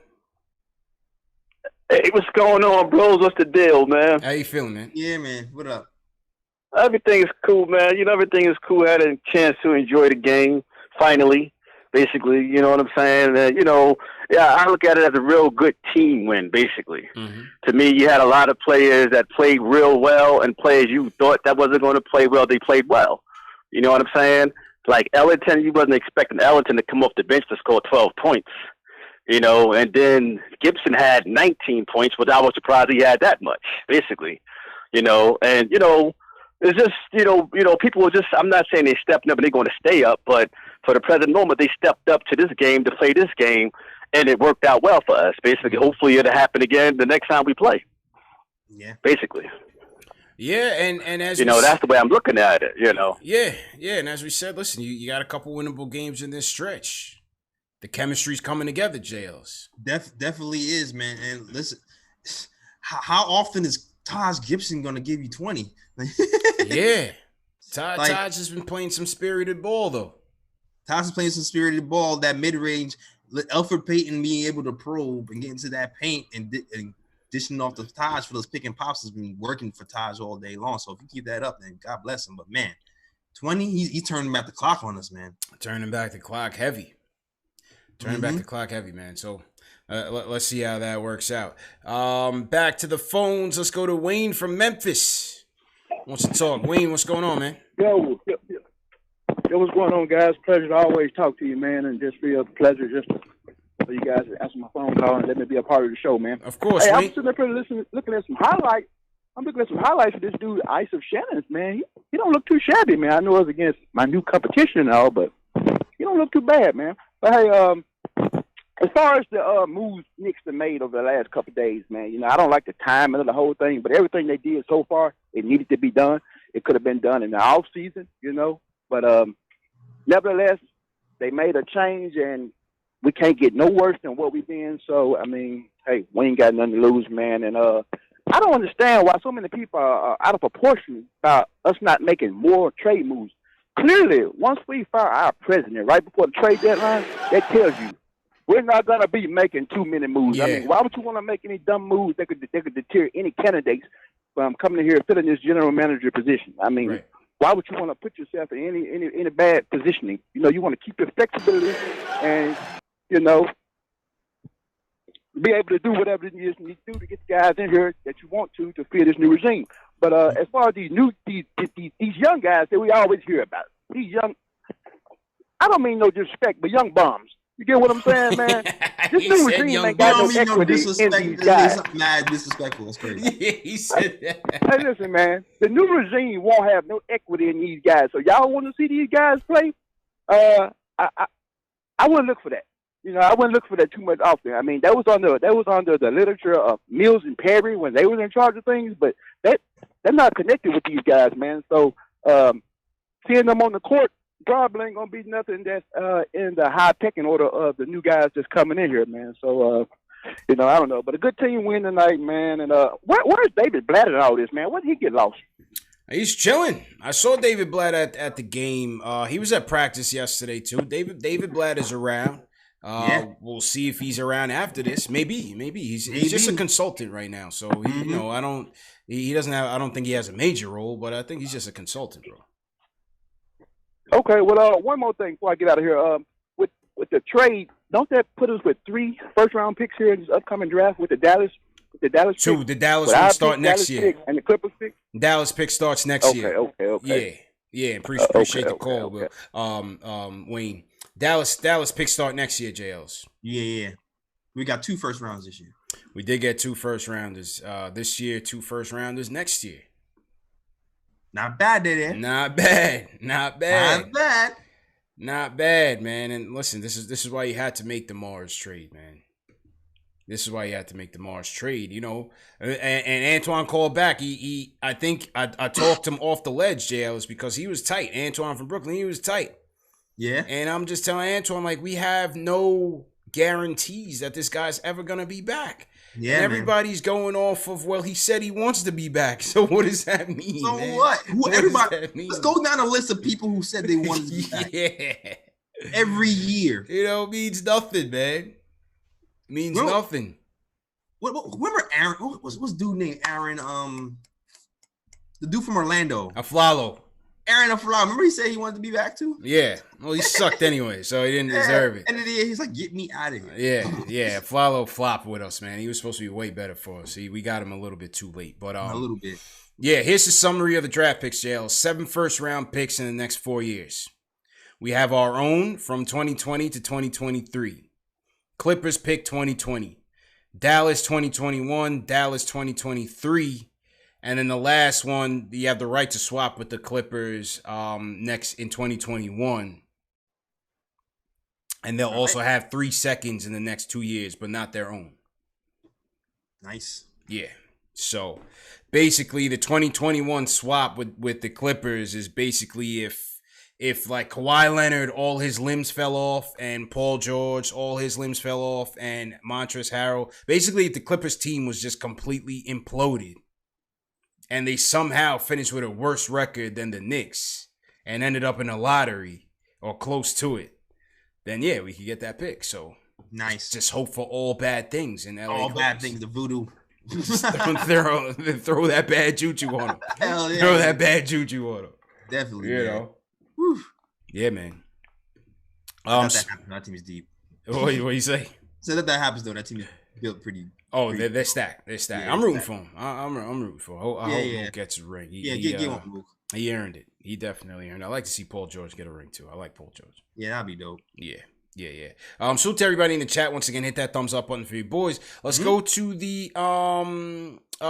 Hey, what's going on, bros? What's the deal, man? How you feeling, man? Yeah, man. What up? Everything is cool, man. Everything is cool. I had a chance to enjoy the game, finally, basically. You know what I'm saying? I look at it as a real good team win, basically. Mm-hmm. To me, you had a lot of players that played real well, and players you thought that wasn't going to play well, they played well. You know what I'm saying? Like Ellington, you wasn't expecting Ellington to come off the bench to score 12 points. And then Gibson had 19 points, but I was surprised he had that much, basically. It's just, people were just, I'm not saying they stepped up and they're going to stay up, but for the present moment, they stepped up to this game to play this game, and it worked out well for us. Basically, hopefully it'll happen again the next time we play. Yeah. Basically. Yeah, and as that's the way I'm looking at it, Yeah, and as we said, listen, you got a couple winnable games in this stretch. The chemistry's coming together, JLs. Definitely is, man. And listen, how often is Taj Gibson going to give you 20? Yeah. Taj has been playing some spirited ball, though. Taj is playing some spirited ball, that mid-range. Elfrid Payton being able to probe and get into that paint and dishing off the Taj for those pick and pops has been working for Taj all day long. So if you keep that up, then God bless him. But, man, 20, he's turning back the clock on us, man. Turning back the clock heavy. Back the clock heavy, man. So let's see how that works out. Back to the phones. Let's go to Wayne from Memphis. Wants to talk. Wayne, what's going on, man? Yo, what's going on, guys? Pleasure to always talk to you, man, and just be a pleasure just for you guys to answer my phone call and let me be a part of the show, man. Of course, I'm sitting up here looking at some highlights. I'm looking at some highlights of this dude, Ice of Shannon's, man. He don't look too shabby, man. I know it's against my new competition and all, but he don't look too bad, man. But hey, as far as the moves Knicks have made over the last couple of days, man, I don't like the timing of the whole thing, but everything they did so far, it needed to be done. It could have been done in the off season, But nevertheless, they made a change, and we can't get no worse than what we've been. So, I mean, hey, we ain't got nothing to lose, man. And I don't understand why so many people are out of proportion about us not making more trade moves. Clearly, once we fire our president right before the trade deadline, that tells you we're not going to be making too many moves. Yeah. I mean, why would you want to make any dumb moves that could deter any candidates from coming in here and filling this general manager position? I mean, right. Why would you want to put yourself in any bad positioning? You want to keep your flexibility and, be able to do whatever it is you need to do to get the guys in here that you want to fit this new regime. But as far as these young guys that we always hear about, these young, I don't mean no disrespect, but young bums. You get what I'm saying, man? This new regime ain't got no equity in these guys. Mad disrespectful. That's crazy. Yeah, he said that. Hey, listen, man. The new regime won't have no equity in these guys. So y'all want to see these guys play? I wouldn't look for that. I wouldn't look for that too much often. I mean, that was under the literature of Mills and Perry when they were in charge of things, but they're not connected with these guys, man. So seeing them on the court probably ain't gonna be nothing that's in the high pecking order of the new guys that's coming in here, man. So I don't know, but a good team win tonight, man. And where's David Blatt in all this, man? Where did he get lost? He's chilling. I saw David Blatt at the game. He was at practice yesterday too. David Blatt is around. We'll see if he's around after this. Maybe he's just a consultant right now. So I don't think he has a major role, but I think he's just a consultant, bro. Okay, well, one more thing before I get out of here. With the trade don't that put us with 3 first-round picks here in this upcoming draft with the Dallas? Two. Pick? The Dallas one start next year. Pick and the Clippers pick. Dallas pick starts next year. Okay. Yeah. Appreciate the call, Will. Wayne. Dallas pick start next year, JLs. Yeah. We got 2 first rounds this year. We did get 2 first rounders this year, 2 first rounders next year. Not bad, did it? Not bad, man. And listen, this is why you had to make the Mars trade, man. This is why you had to make the Mars trade, you know. And Antoine called back. I think I talked him off the ledge, JLs, because he was tight. Antoine from Brooklyn, he was tight. Yeah. And I'm just telling Antoine, like, we have no guarantees that this guy's ever gonna be back. Yeah, and everybody's going off of, well, he said he wants to be back. So what does that mean? So man? what? Let's go down a list of people who said they wanted to be back. Yeah. Every year. You know, means nothing, man. Means nothing. Remember Aaron? What's dude named Aaron? The dude from Orlando. Aflalo. Aaron Aflalo. Remember he said he wanted to be back too? Yeah. Well, he sucked anyway, so he didn't deserve it. And then he's like, get me out of here. Yeah. Aflalo flopped with us, man. He was supposed to be way better for us. We got him a little bit too late. But a little bit. Yeah, here's the summary of the draft picks, JL. 7 first-round picks in the next 4 years. We have our own from 2020 to 2023. Clippers pick 2020. Dallas 2021. Dallas 2023. And then the last one, you have the right to swap with the Clippers next in 2021. And they'll also have 3 seconds in the next 2 years, but not their own. Nice. Yeah. So basically the 2021 swap with the Clippers is basically if like Kawhi Leonard, all his limbs fell off, and Paul George, all his limbs fell off, and Montrezl Harrell, basically if the Clippers team was just completely imploded, and they somehow finished with a worse record than the Knicks and ended up in a lottery or close to it, then yeah, we could get that pick. So nice. Just hope for all bad things in LA. All bad things, the voodoo. throw that bad juju on him. Hell yeah. Throw that bad juju on him. Definitely. You know. Whew. Yeah, man. That happens. That team is deep. What you say? So that happens though. That team is built pretty. They're stacked. They're stacked. Yeah, I'm rooting for him. I'm rooting for him. I hope Luke gets a ring. Get one, Luke. He earned it. He definitely earned it. I like to see Paul George get a ring too. I like Paul George. Yeah, that'd be dope. Yeah. Salute to everybody in the chat. Once again, hit that thumbs up button for you boys. Let's go to the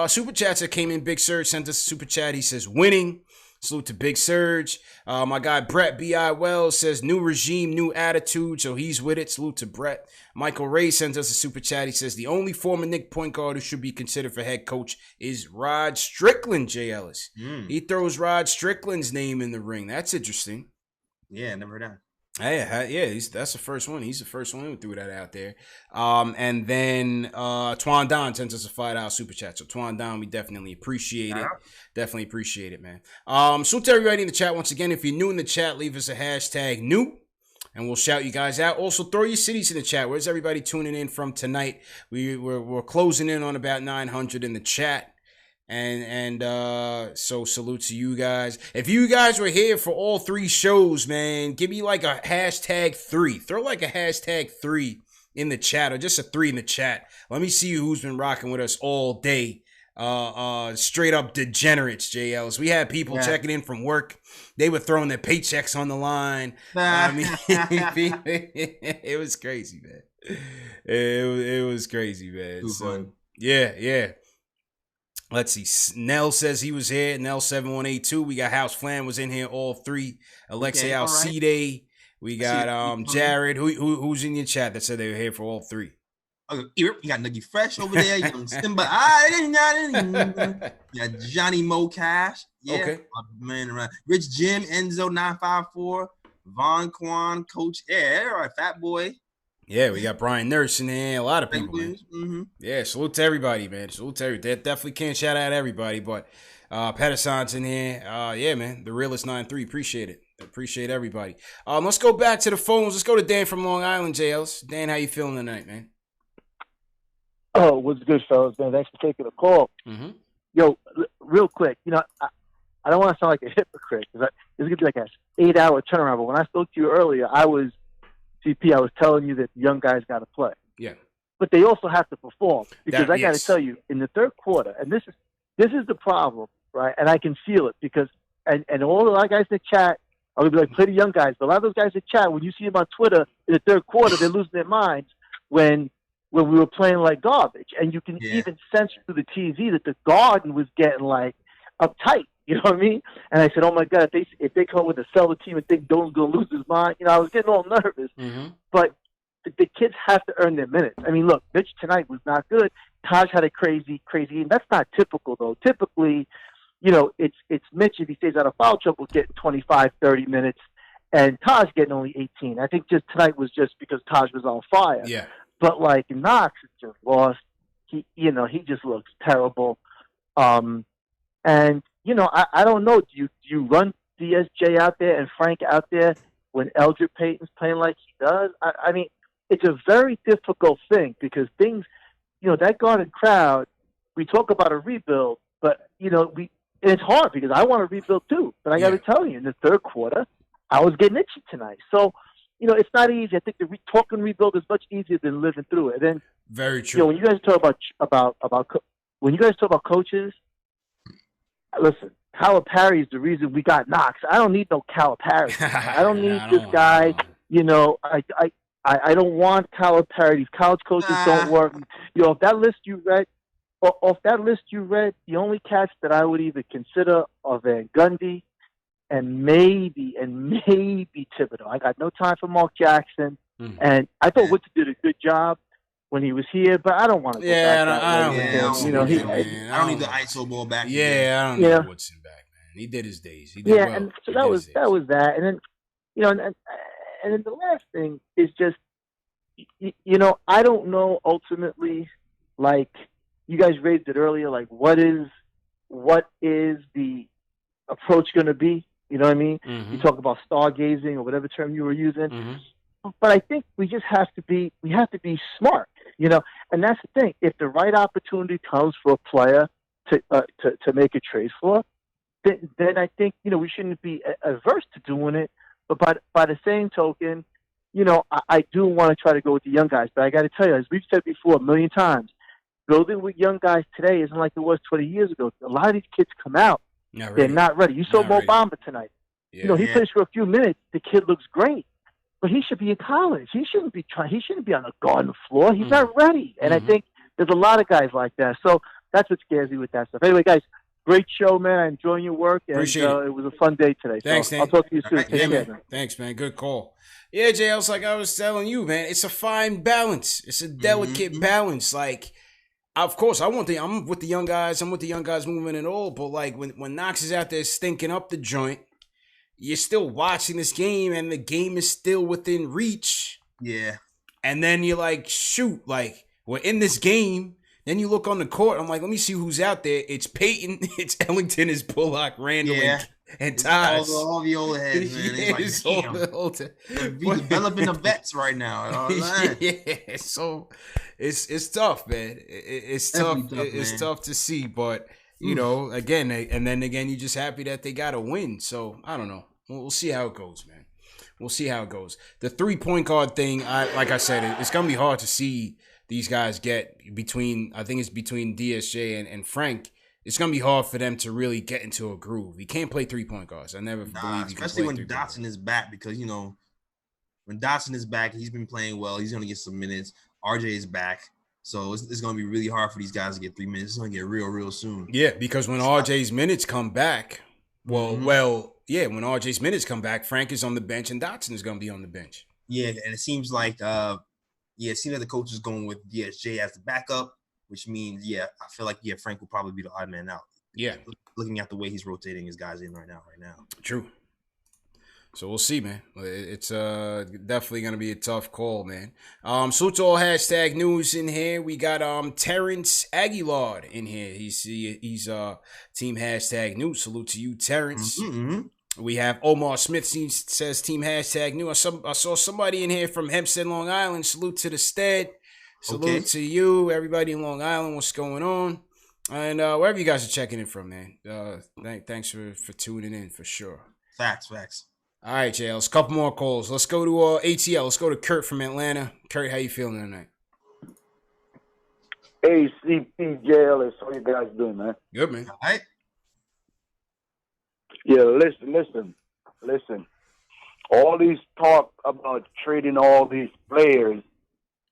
super chats that came in. Big Surge sent us a super chat. He says winning. Salute to Big Surge. My guy Brett B.I. Wells says new regime, new attitude, so he's with it. Salute to Brett. Michael Ray sends us a super chat. He says the only former Knicks point guard who should be considered for head coach is Rod Strickland, J. Ellis. He throws Rod Strickland's name in the ring. That's interesting. Yeah, never heard that. Yeah, that's the first one. He's the first one who threw that out there. And then Twan Don sends us a $5 super chat. So Twan Don, we definitely appreciate it. Definitely appreciate it, man. So to everybody in the chat, once again, if you're new in the chat, leave us a hashtag new, and we'll shout you guys out. Also, throw your cities in the chat. Where's everybody tuning in from tonight? We're closing in on about 900 in the chat. And so salute to you guys. If you guys were here for all 3 shows, man, give me like a hashtag 3. Throw like a hashtag 3 in the chat, or just a 3 in the chat. Let me see who's been rocking with us all day. Straight up degenerates, JLs. We had people checking in from work. They were throwing their paychecks on the line. I mean, it was crazy, man. It was crazy, man. So yeah. Let's see. Nell says he was here. Nell 7182. We got House Flan was in here. All 3. Alexei Alcide. We got Jared. Who's in your chat that said they were here for all 3? You got Nuggy Fresh over there. You got Simba. You got Johnny Mo Cash. Yeah. Okay. Man, Rich Jim, Enzo 954, Von Quan, Coach Air, Fat Boy. Yeah, we got Brian Nurse in there. A lot of people, man. Yeah, salute to everybody, man. Salute to everybody. Definitely can't shout out everybody, but Pedersen's in here. Yeah, man. The Realist 93. Appreciate it. Appreciate everybody. Let's go back to the phones. Let's go to Dan from Long Island, JLs. Dan, how you feeling tonight, man? Oh, what's good, fellas, man? Thanks for taking the call. Yo, real quick, I don't want to sound like a hypocrite, because it's going to be like an 8-hour turnaround, but when I spoke to you earlier, I was CP, I was telling you that the young guys got to play. Yeah. But they also have to perform, because I got to yes. tell you, in the third quarter, and this is the problem, right? And I can feel it, because and all the guys that chat, I would be like, play the young guys. But a lot of those guys that chat, when you see them on Twitter in the third quarter, they're losing their minds when we were playing like garbage. And you can even sense through the TV that the Garden was getting like uptight. You know what I mean? And I said, oh my God, if they come up with a seller team and think Dolan's going to lose his mind, I was getting all nervous. Mm-hmm. But the kids have to earn their minutes. I mean, look, Mitch tonight was not good. Taj had a crazy game. That's not typical, though. Typically, it's Mitch, if he stays out of foul trouble, getting 25, 30 minutes, and Taj getting only 18. I think just tonight was just because Taj was on fire. Yeah. But like Knox is just lost. He just looks terrible. And I don't know. Do you run DSJ out there and Frank out there when Eldred Payton's playing like he does? I mean, it's a very difficult thing, because things, that Garden crowd, we talk about a rebuild, but, it's hard because I want to rebuild too. But I got to tell you, in the third quarter, I was getting itchy tonight. So, it's not easy. I think talking rebuild is much easier than living through it. And then, very true. When you guys talk when you guys talk about coaches, listen, Calipari is the reason we got Knox. I don't need no Calipari. I don't need this guy. I don't want Calipari. These college coaches don't work. If that list you read, the only cats that I would even consider are Van Gundy and maybe Thibodeau. I got no time for Mark Jackson, and I thought Woodson did a good job when he was here, but I don't want to go back. I don't need the ISO ball back. Yeah, I don't need Woodson back, man. He did his days. He did well. And so that was that. And then, and then the last thing is just, I don't know ultimately, like you guys raised it earlier, like what is the approach going to be? You know what I mean? Mm-hmm. You talk about stargazing or whatever term you were using. Mm-hmm. But I think we just have to be smart, and that's the thing. If the right opportunity comes for a player to make a trade for, then I think, we shouldn't be averse to doing it. But by the same token, I do want to try to go with the young guys. But I got to tell you, as we've said before a million times, building with young guys today isn't like it was 20 years ago. A lot of these kids come out. They're not ready. You saw Mo Bamba tonight. Yeah. He plays for a few minutes. The kid looks great. But he should be in college. He shouldn't be on the Garden floor. He's not ready. And I think there's a lot of guys like that. So that's what scares me with that stuff. Anyway, guys, great show, man. I'm enjoying your work. And Appreciate it. It was a fun day today. Thanks, so Dan. I'll talk to you soon. Right. Take care, man. Thanks, man. Good call. Yeah, JL, it's like I was telling you, man. It's a fine balance. It's a delicate balance. Like, of course, I'm with the young guys. I'm with the young guys movement and all. But like when Knox is out there stinking up the joint, you're still watching this game, and the game is still within reach. Yeah. And then you're like, shoot, like, we're in this game. Then you look on the court. I'm like, let me see who's out there. It's Peyton, it's Ellington, it's Bullock, Randall, and Taj. All the old heads, man. It's like, damn. We developing the vets right now. Yeah, so it's tough, man. It's tough. It's tough to see, but again, and then again, you're just happy that they got a win. So I don't know. We'll see how it goes, man. We'll see how it goes. The 3-point guard thing, like I said, it's gonna be hard to see these guys get between DSJ and Frank. It's gonna be hard for them to really get into a groove. You can't play 3-point guards. I never believe you can especially play when Dotson is back, because when Dotson is back, he's been playing well. He's gonna get some minutes. RJ is back, so it's gonna be really hard for these guys to get 3 minutes. It's gonna get real soon. Yeah, because when RJ's minutes come back, when RJ's minutes come back, Frank is on the bench and Dotson is gonna be on the bench. Yeah, and it seems like it seems like the coach is going with DSJ as the backup, which means, I feel like, Frank will probably be the odd man out. Yeah. Looking at the way he's rotating his guys in right now. True. So we'll see, man. It's definitely going to be a tough call, man. Salute to all hashtag news in here. We got Terrence Aguilar in here. He's team hashtag news. Salute to you, Terrence. Mm-hmm. We have Omar Smith says team hashtag new. I saw somebody in here from Hempstead, Long Island. Salute to the stead. Salute to you, everybody in Long Island. What's going on? And wherever you guys are checking in from, man. Thanks for tuning in for sure. Facts. All right, JLs. A couple more calls. Let's go to ATL. Let's go to Kurt from Atlanta. Kurt, how you feeling tonight? Hey, CPJL, how you guys doing, man? Good, man. All right. Yeah, listen. All these talk about trading all these players,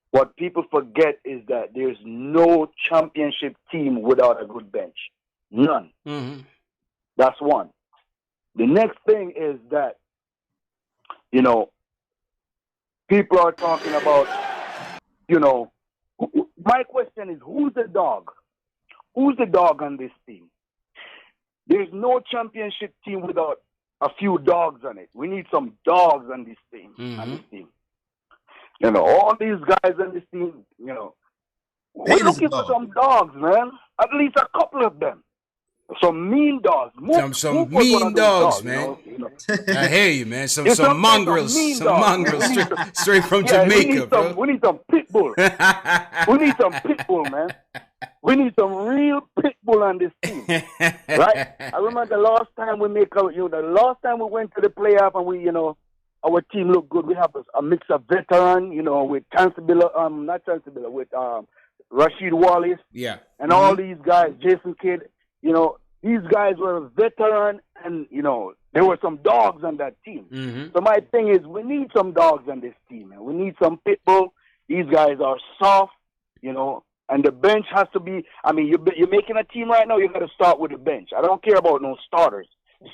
what people forget is that there's no championship team without a good bench. None. Mm-hmm. That's one. The next thing is that, people are talking about, my question is, who's the dog? Who's the dog on this team? There's no championship team without a few dogs on it. We need some dogs on this team. Mm-hmm. All these guys on this team, we're looking for some dogs, man. At least a couple of them. Some mean dogs. Some mean dogs, man. I hear you, man. Some mongrels. Some mongrels straight from Jamaica, we need some pit bull. We need some pit bull, man. We need some real pit bull on this team. Right? I remember the last time we went to the playoff and we, our team looked good. We have a mix of veteran, with with Rasheed Wallace. Yeah. And all these guys, Jason Kidd, these guys were veteran and, there were some dogs on that team. Mm-hmm. So my thing is, we need some dogs on this team, man. We need some pit bull. These guys are soft, and the bench has to be, you're making a team right now, you got to start with the bench. I don't care about no starters.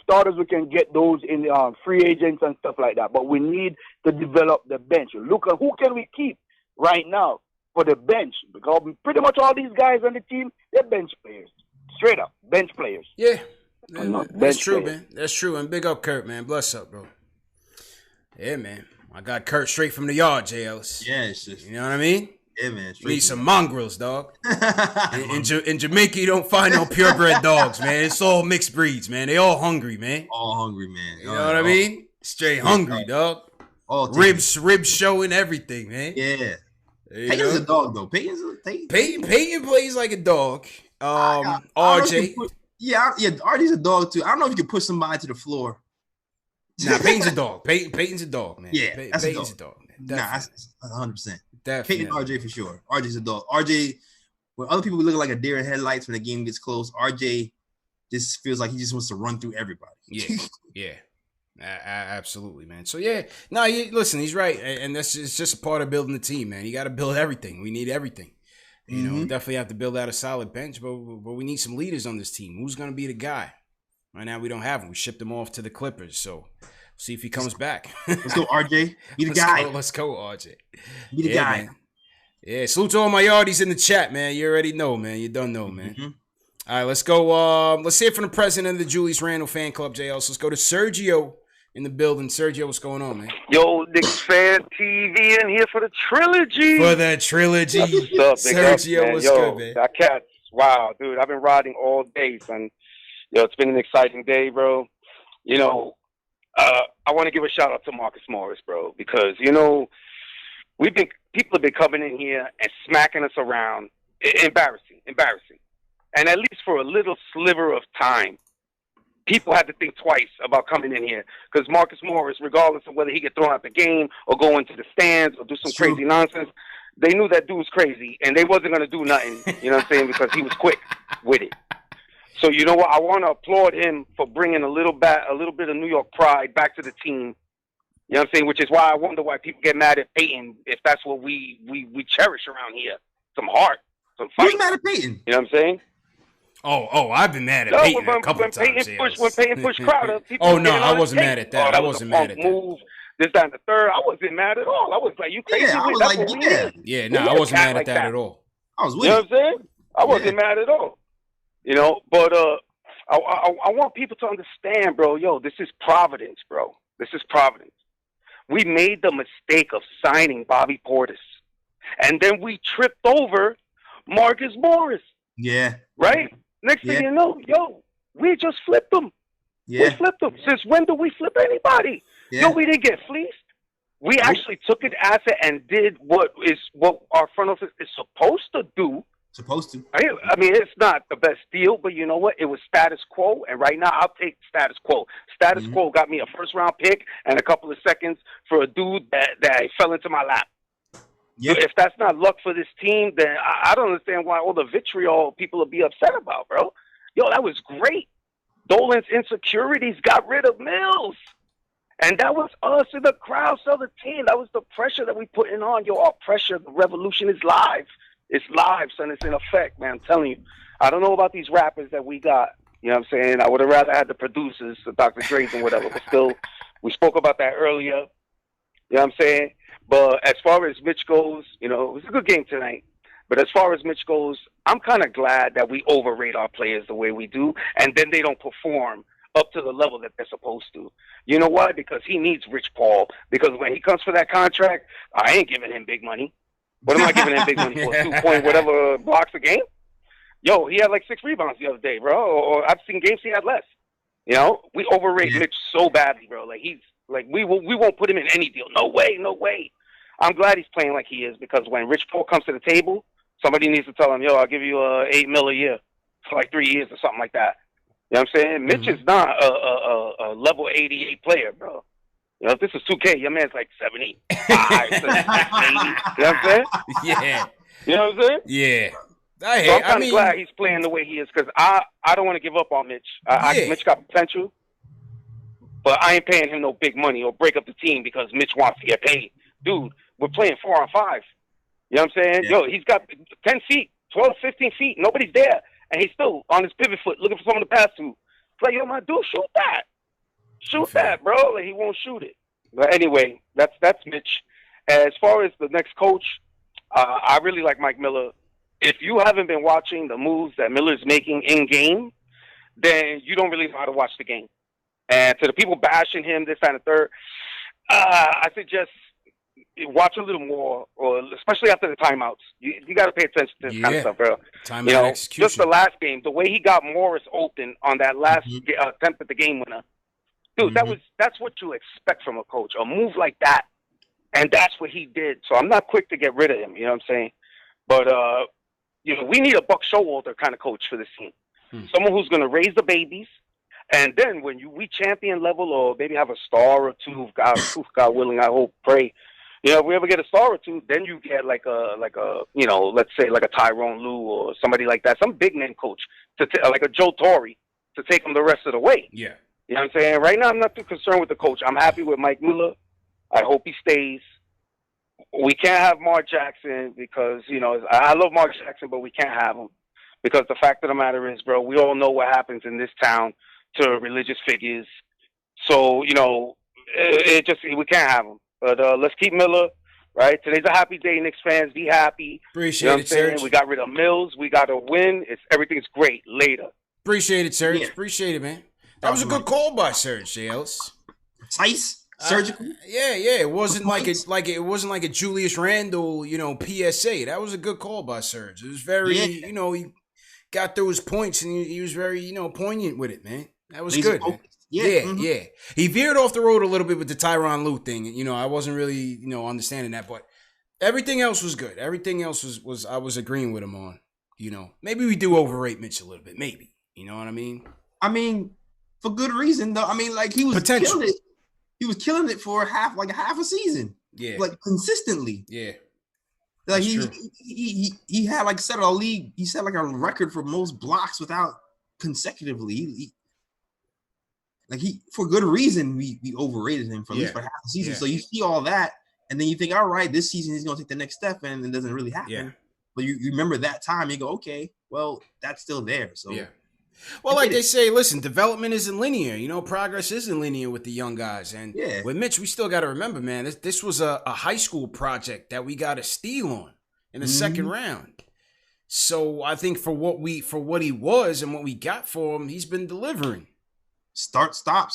Starters, we can get those in free agents and stuff like that, but we need to develop the bench. Look at who can we keep right now for the bench, because pretty much all these guys on the team, they're bench players. Straight up, bench players. Yeah, that's true, man. That's true. And big up, Kurt, man. Bless up, bro. Yeah, man. I got Kurt straight from the yard, JLs. Yeah, it's just, you know what I mean? Yeah, man. You need some mongrels, dog. in Jamaica, you don't find no purebred dogs, man. It's all mixed breeds, man. They all hungry, man. All hungry, man. You know what I mean? Straight hungry, dog. Ribs showing everything, man. Yeah. Peyton's a dog, though. Peyton plays like a dog. RJ. RJ's a dog too. I don't know if you can push somebody to the floor. Nah, Peyton's a dog. Peyton's a dog, man. Yeah, Peyton's a dog, man. Definitely. Nah, 100%. Definitely. Peyton, RJ for sure. RJ's a dog. RJ, when other people look like a deer in headlights when the game gets close, RJ just feels like he just wants to run through everybody. Yeah. Absolutely, man. So listen, he's right, and it's just a part of building the team, man. You got to build everything. We need everything. Definitely have to build out a solid bench, but we need some leaders on this team. Who's going to be the guy? Right now, we don't have him. We shipped him off to the Clippers, so see if he comes back. Let's go, RJ. Be the guy. Let's go, RJ. Be the guy. Man. Yeah, salute to all my yardies in the chat, man. You already know, man. You don't know, man. Mm-hmm. All right, let's go. Let's hear from the president of the Julius Randle fan club, JL. So let's go to Sergio in the building. Sergio, what's going on, man? Yo, KnicksFanTV in here for the trilogy. What's up, Sergio, what's good, man? That cat's wow, dude. I've been riding all day, son. Yo, it's been an exciting day, bro. I want to give a shout out to Marcus Morris, bro, because people have been coming in here and smacking us around. Embarrassing. And at least for a little sliver of time, people had to think twice about coming in here, because Marcus Morris, regardless of whether he get thrown out the game or go into the stands or do some crazy nonsense, they knew that dude was crazy and they wasn't going to do nothing, you know what I'm saying, because he was quick with it. So you know what? I want to applaud him for bringing a little bit of New York pride back to the team. You know what I'm saying? Which is why I wonder why people get mad at Peyton, if that's what we cherish around here. Some heart, some fight. Who's mad at Peyton? You know what I'm saying? Oh, I've been mad at Peyton a couple of times. When Peyton pushed Crowder, I wasn't mad at that. I wasn't mad at that. Move, this, that, and the third. I wasn't mad at all. I was like, you crazy? Yeah, I was like, I wasn't mad at that at all. I was with you. Know what I'm saying? I wasn't mad at all. But I want people to understand, bro. Yo, this is Providence, bro. This is Providence. We made the mistake of signing Bobby Portis, and then we tripped over Marcus Morris. Yeah. Right? Next thing you know, we just flipped them. Yeah. We flipped them. Since when do we flip anybody? Yeah. No, we didn't get fleeced. We actually took an asset and did what our front office is supposed to do, Supposed to. I mean, it's not the best deal, but you know what? It was status quo, and right now I'll take status quo. Status quo got me a first-round pick and a couple of seconds for a dude that fell into my lap. Yeah. If that's not luck for this team, then I don't understand why all the vitriol people will be upset about, bro. Yo, that was great. Dolan's insecurities got rid of Mills. And that was us in the crowd, so the team. That was the pressure that we putting on. Yo, our pressure, the revolution is live. It's live, son. It's in effect, man. I'm telling you. I don't know about these rappers that we got. You know what I'm saying? I would have rather had the producers, the Dr. Dre's and whatever. But still, we spoke about that earlier. You know what I'm saying? But as far as Mitch goes, you know, it was a good game tonight. But as far as Mitch goes, I'm kind of glad that we overrate our players the way we do, and then they don't perform up to the level that they're supposed to. You know why? Because he needs Rich Paul. Because when he comes for that contract, I ain't giving him big money. What am I giving him big money for? 2 whatever blocks a game? Yo, he had like 6 rebounds the other day, bro. Or I've seen games he had less. You know, we overrate Mitch so badly, bro. Like we won't put him in any deal. No way, no way. I'm glad he's playing like he is, because when Rich Paul comes to the table, somebody needs to tell him, yo, I'll give you $8 million a year for like 3 years or something like that. You know what I'm saying? Mitch is not a level 88 player, bro. You know, if this is 2K, your man's like 75, 80. You know what I'm saying? Yeah. You know what I'm saying? Yeah. I'm kind of glad he's playing the way he is, because I don't want to give up on Mitch. Mitch got potential, but I ain't paying him no big money or break up the team because Mitch wants to get paid. Dude, we're playing 4-on-5. You know what I'm saying? Yeah. Yo, he's got 10 feet, 12, 15 feet. Nobody's there. And he's still on his pivot foot looking for someone to pass to. It's like, yo, my dude, shoot that. Shoot that, bro. Like, he won't shoot it. But anyway, that's Mitch. As far as the next coach, I really like Mike Miller. If you haven't been watching the moves that Miller's making in-game, then you don't really know how to watch the game. And to the people bashing him, this, that, and the third, I suggest watch a little more, or especially after the timeouts. You got to pay attention to this kind of stuff, bro. Timeout execution. Just the last game, the way he got Morris open on that last attempt at the game winner, dude, that's what you expect from a coach, a move like that, and that's what he did. So I'm not quick to get rid of him. You know what I'm saying? But you know, we need a Buck Showalter kind of coach for this team, someone who's going to raise the babies. And then when we champion level, or maybe have a star or two, God willing, I hope, pray. You know, if we ever get a star or two, then you get like a you know, let's say like a Tyrone Lue or somebody like that, some big name coach like a Joe Torre to take them the rest of the way. Yeah, you know what I'm saying? Right now, I'm not too concerned with the coach. I'm happy with Mike Miller. I hope he stays. We can't have Mark Jackson because, you know, I love Mark Jackson, but we can't have him because the fact of the matter is, bro, we all know what happens in this town to religious figures. So, you know, we can't have him. But let's keep Miller, right? Today's a happy day, Knicks fans. Be happy. Appreciate you know what it, I'm saying? Serge. We got rid of Mills. We got a win. Everything's great. Later. Appreciate it, Serge. Appreciate it, man. That was a good call by Serge, J. Ellis. Precise, surgical. Yeah. It wasn't it wasn't like a Julius Randle, you know, PSA. That was a good call by Serge. It was very, you know, he got those points and he was very, you know, poignant with it, man. That was good. Man. Yeah. He veered off the road a little bit with the Tyronn Lue thing. You know, I wasn't really, you know, understanding that, but everything else was good. Everything else was I was agreeing with him on. You know, maybe we do overrate Mitch a little bit. Maybe. You know what I mean? I mean, for good reason though. I mean, like he was killing it. He was killing it for half a season. Yeah. Like consistently. Yeah. Like he had like set a league. He set like a record for most blocks without consecutively. For good reason, we overrated him for at least for half the season. So you see all that, and then you think, all right, this season he's going to take the next step, and it doesn't really happen. Yeah. But you remember that time, you go, okay, well, that's still there. So yeah. Well, like they say, listen, development isn't linear. You know, progress isn't linear with the young guys. And with Mitch, we still got to remember, man, this was a high school project that we got a steal on in the second round. So I think for what he was and what we got for him, he's been delivering. Start, stop.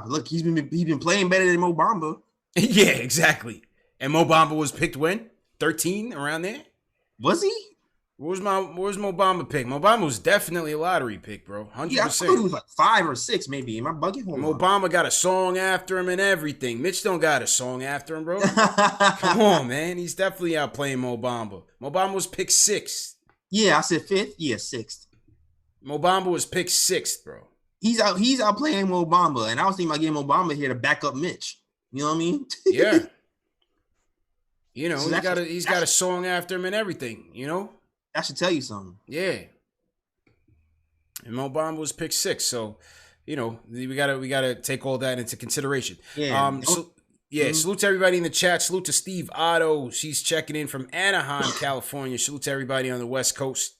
Look, he's been playing better than Mo Bamba. Yeah, exactly. And Mo Bamba was picked when? 13, around there? Was he? Where's Mo Bamba pick? Mo Bamba was definitely a lottery pick, bro. 100%. Yeah, I thought he was like 5 or 6, maybe. Am I bugging? Mo Bamba got a song after him and everything. Mitch don't got a song after him, bro. Come on, man. He's definitely outplaying Mo Bamba. Mo Bamba was picked 6. Yeah, I said 5th. Yeah, 6th. Mo Bamba was picked 6th, bro. He's out playing Mo Bamba, and I was thinking about getting Mo Bamba here to back up Mitch. You know what I mean? Yeah. You know, So he's got a song after him and everything, you know? That should tell you something. Yeah. And Mo Bamba was picked 6th, so you know, we gotta take all that into consideration. Yeah. Salute to everybody in the chat. Salute to Steve Otto. She's checking in from Anaheim, California. Salute to everybody on the West Coast.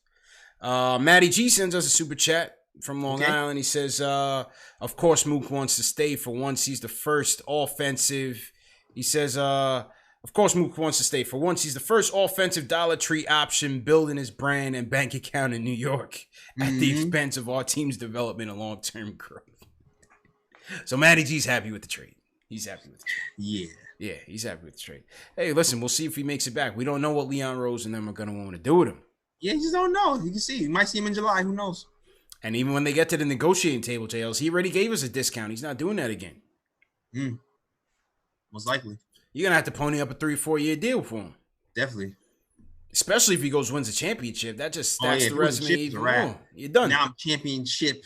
Matty G sends us a super chat from Long Island. He says, of course, Mook wants to stay for once. He's the first offensive. He says, of course, Mook wants to stay for once. He's the first offensive Dollar Tree option building his brand and bank account in New York at the expense of our team's development and long-term growth. So Matty G's happy with the trade. He's happy with the trade. Yeah, he's happy with the trade. Hey, listen, we'll see if he makes it back. We don't know what Leon Rose and them are going to want to do with him. Yeah, you just don't know. You can see. You might see him in July. Who knows? And even when they get to the negotiating table, JLs, he already gave us a discount. He's not doing that again. Most likely. You're going to have to pony up a 3-4 year deal for him. Definitely. Especially if he wins a championship. That just stacks the resume even more. You're done. Now I'm championship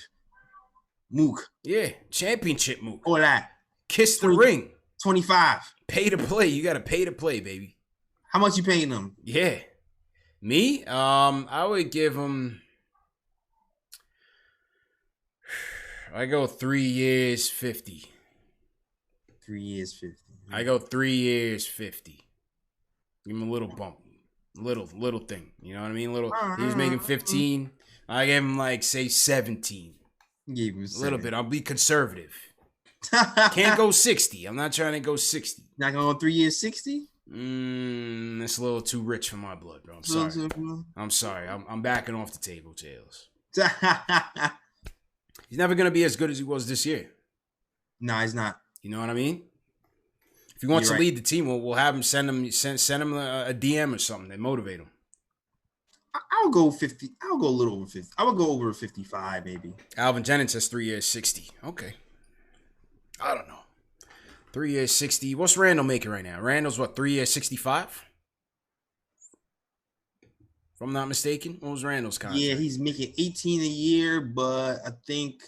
Mook. Yeah, championship Mook. All that. Kiss the ring. 25. Pay to play. You got to pay to play, baby. How much you paying them? Yeah. Me? I would give him... I go 3 years, 50. 3 years, 50. I go 3 years, 50. Give him a little bump. Little thing. You know what I mean? He was making 15. I gave him like, say, 17. Gave him a little bit. I'll be conservative. Can't go 60. I'm not trying to go 60. Not going 3 years, 60? That's a little too rich for my blood, bro. I'm sorry. I'm backing off the table, Tails. He's never going to be as good as he was this year. No, he's not. You know what I mean? If he wants to lead the team, we'll have him send him a DM or something that motivate him. I'll go 50. I'll go a little over 50. I would go over 55, maybe. Alvin Jennings says 3 years, 60. Okay. I don't know. 3 years, 60. What's Randall making right now? Randall's what, 3 years, 65? If I'm not mistaken. What was Randall's contract? Yeah, he's making 18 a year, but I think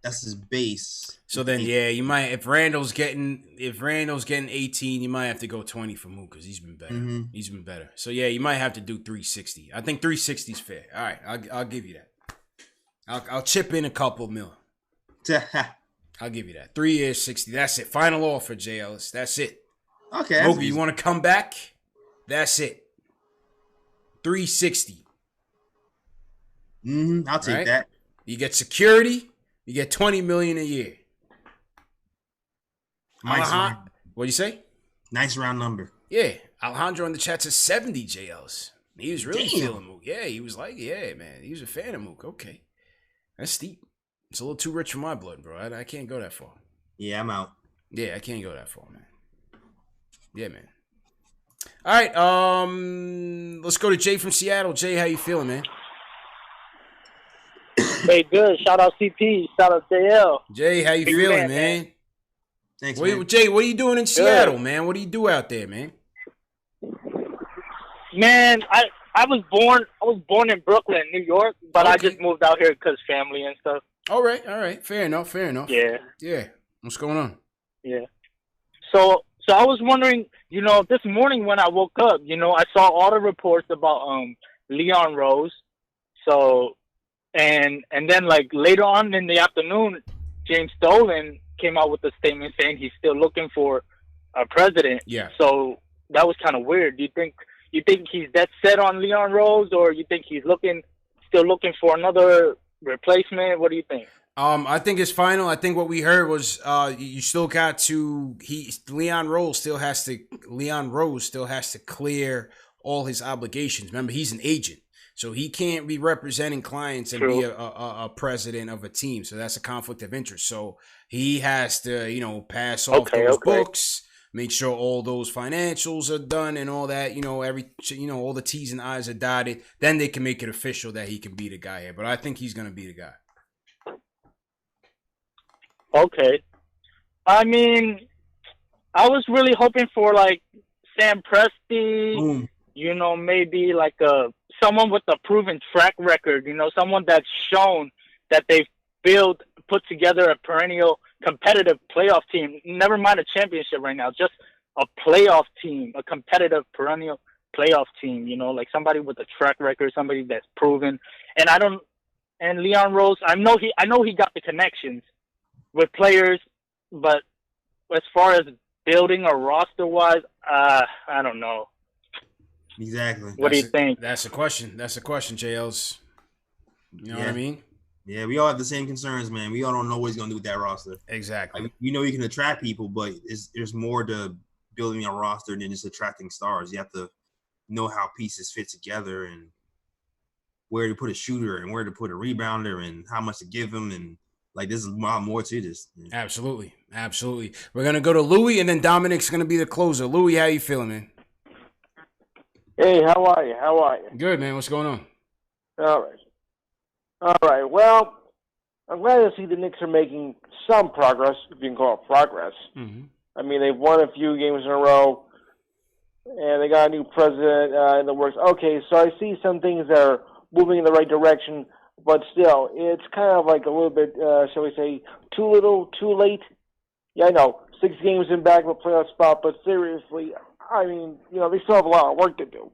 that's his base. So then, yeah, you might if Randall's getting 18, you might have to go 20 for Mook because he's been better. He's been better. So yeah, you might have to do 360. I think 360 is fair. All right, I'll give you that. I'll chip in a couple mil. I'll give you that. 3 years, 60. That's it. Final offer, J. Ellis. That's it. Okay. Mook, you want to come back? That's it. 360. I'll take that. You get security. You get $20 million a year. Nice round. What'd you say? Nice round number. Yeah. Alejandro in the chat says 70 JLs. He was really feeling Mook. Yeah, he was like, yeah, man. He was a fan of Mook. Okay. That's steep. It's a little too rich for my blood, bro. I can't go that far. Yeah, I'm out. Yeah, I can't go that far, man. Yeah, man. All right, let's go to Jay from Seattle. Jay, how you feeling, man? Hey, good. Shout out CP. Shout out JL. Jay, how you feeling, man? Thanks, man. Jay, what are you doing in Seattle, man? What do you do out there, man? Man, I was born in Brooklyn, New York, but I just moved out here because family and stuff. All right. Fair enough. Yeah. What's going on? Yeah. So I was wondering, this morning when I woke up, I saw all the reports about Leon Rose. So and then like later on in the afternoon, James Dolan came out with a statement saying he's still looking for a president. Yeah. So that was kind of weird. Do you think he's dead set on Leon Rose, or you think he's still looking for another replacement? What do you think? I think it's final. I think what we heard was you still got to Leon Rose still has to clear all his obligations. Remember, he's an agent, so he can't be representing clients and be a president of a team. So that's a conflict of interest. So he has to pass off those books, make sure all those financials are done and all that. All the T's and I's are dotted. Then they can make it official that he can be the guy here. But I think he's gonna be the guy. Okay. I mean, I was really hoping for like Sam Presti, maybe like someone with a proven track record, someone that's shown that they've put together a perennial competitive playoff team. Never mind a championship right now, just a playoff team, a competitive perennial playoff team, like somebody with a track record, somebody that's proven. And Leon Rose, I know he got the connections with players, but as far as building a roster wise, I don't know. Exactly. What do you think? That's a question, JLs. You know what I mean? Yeah, we all have the same concerns, man. We all don't know what he's gonna do with that roster. Exactly. Like, you can attract people, but there's more to building a roster than just attracting stars. You have to know how pieces fit together and where to put a shooter and where to put a rebounder and how much to give them, and like there's a lot more to this. Absolutely. We're gonna go to Louis, and then Dominic's gonna be the closer. Louis, how you feeling, man? Hey, how are you? Good, man. What's going on? All right. Well, I'm glad to see the Knicks are making some progress, if you can call it progress. Mm-hmm. I mean, they've won a few games in a row, and they got a new president in the works. Okay, so I see some things that are moving in the right direction, but still, it's kind of like a little bit, shall we say, too little, too late. Yeah, I know, 6 games in back of a playoff spot, but seriously, I mean, they still have a lot of work to do.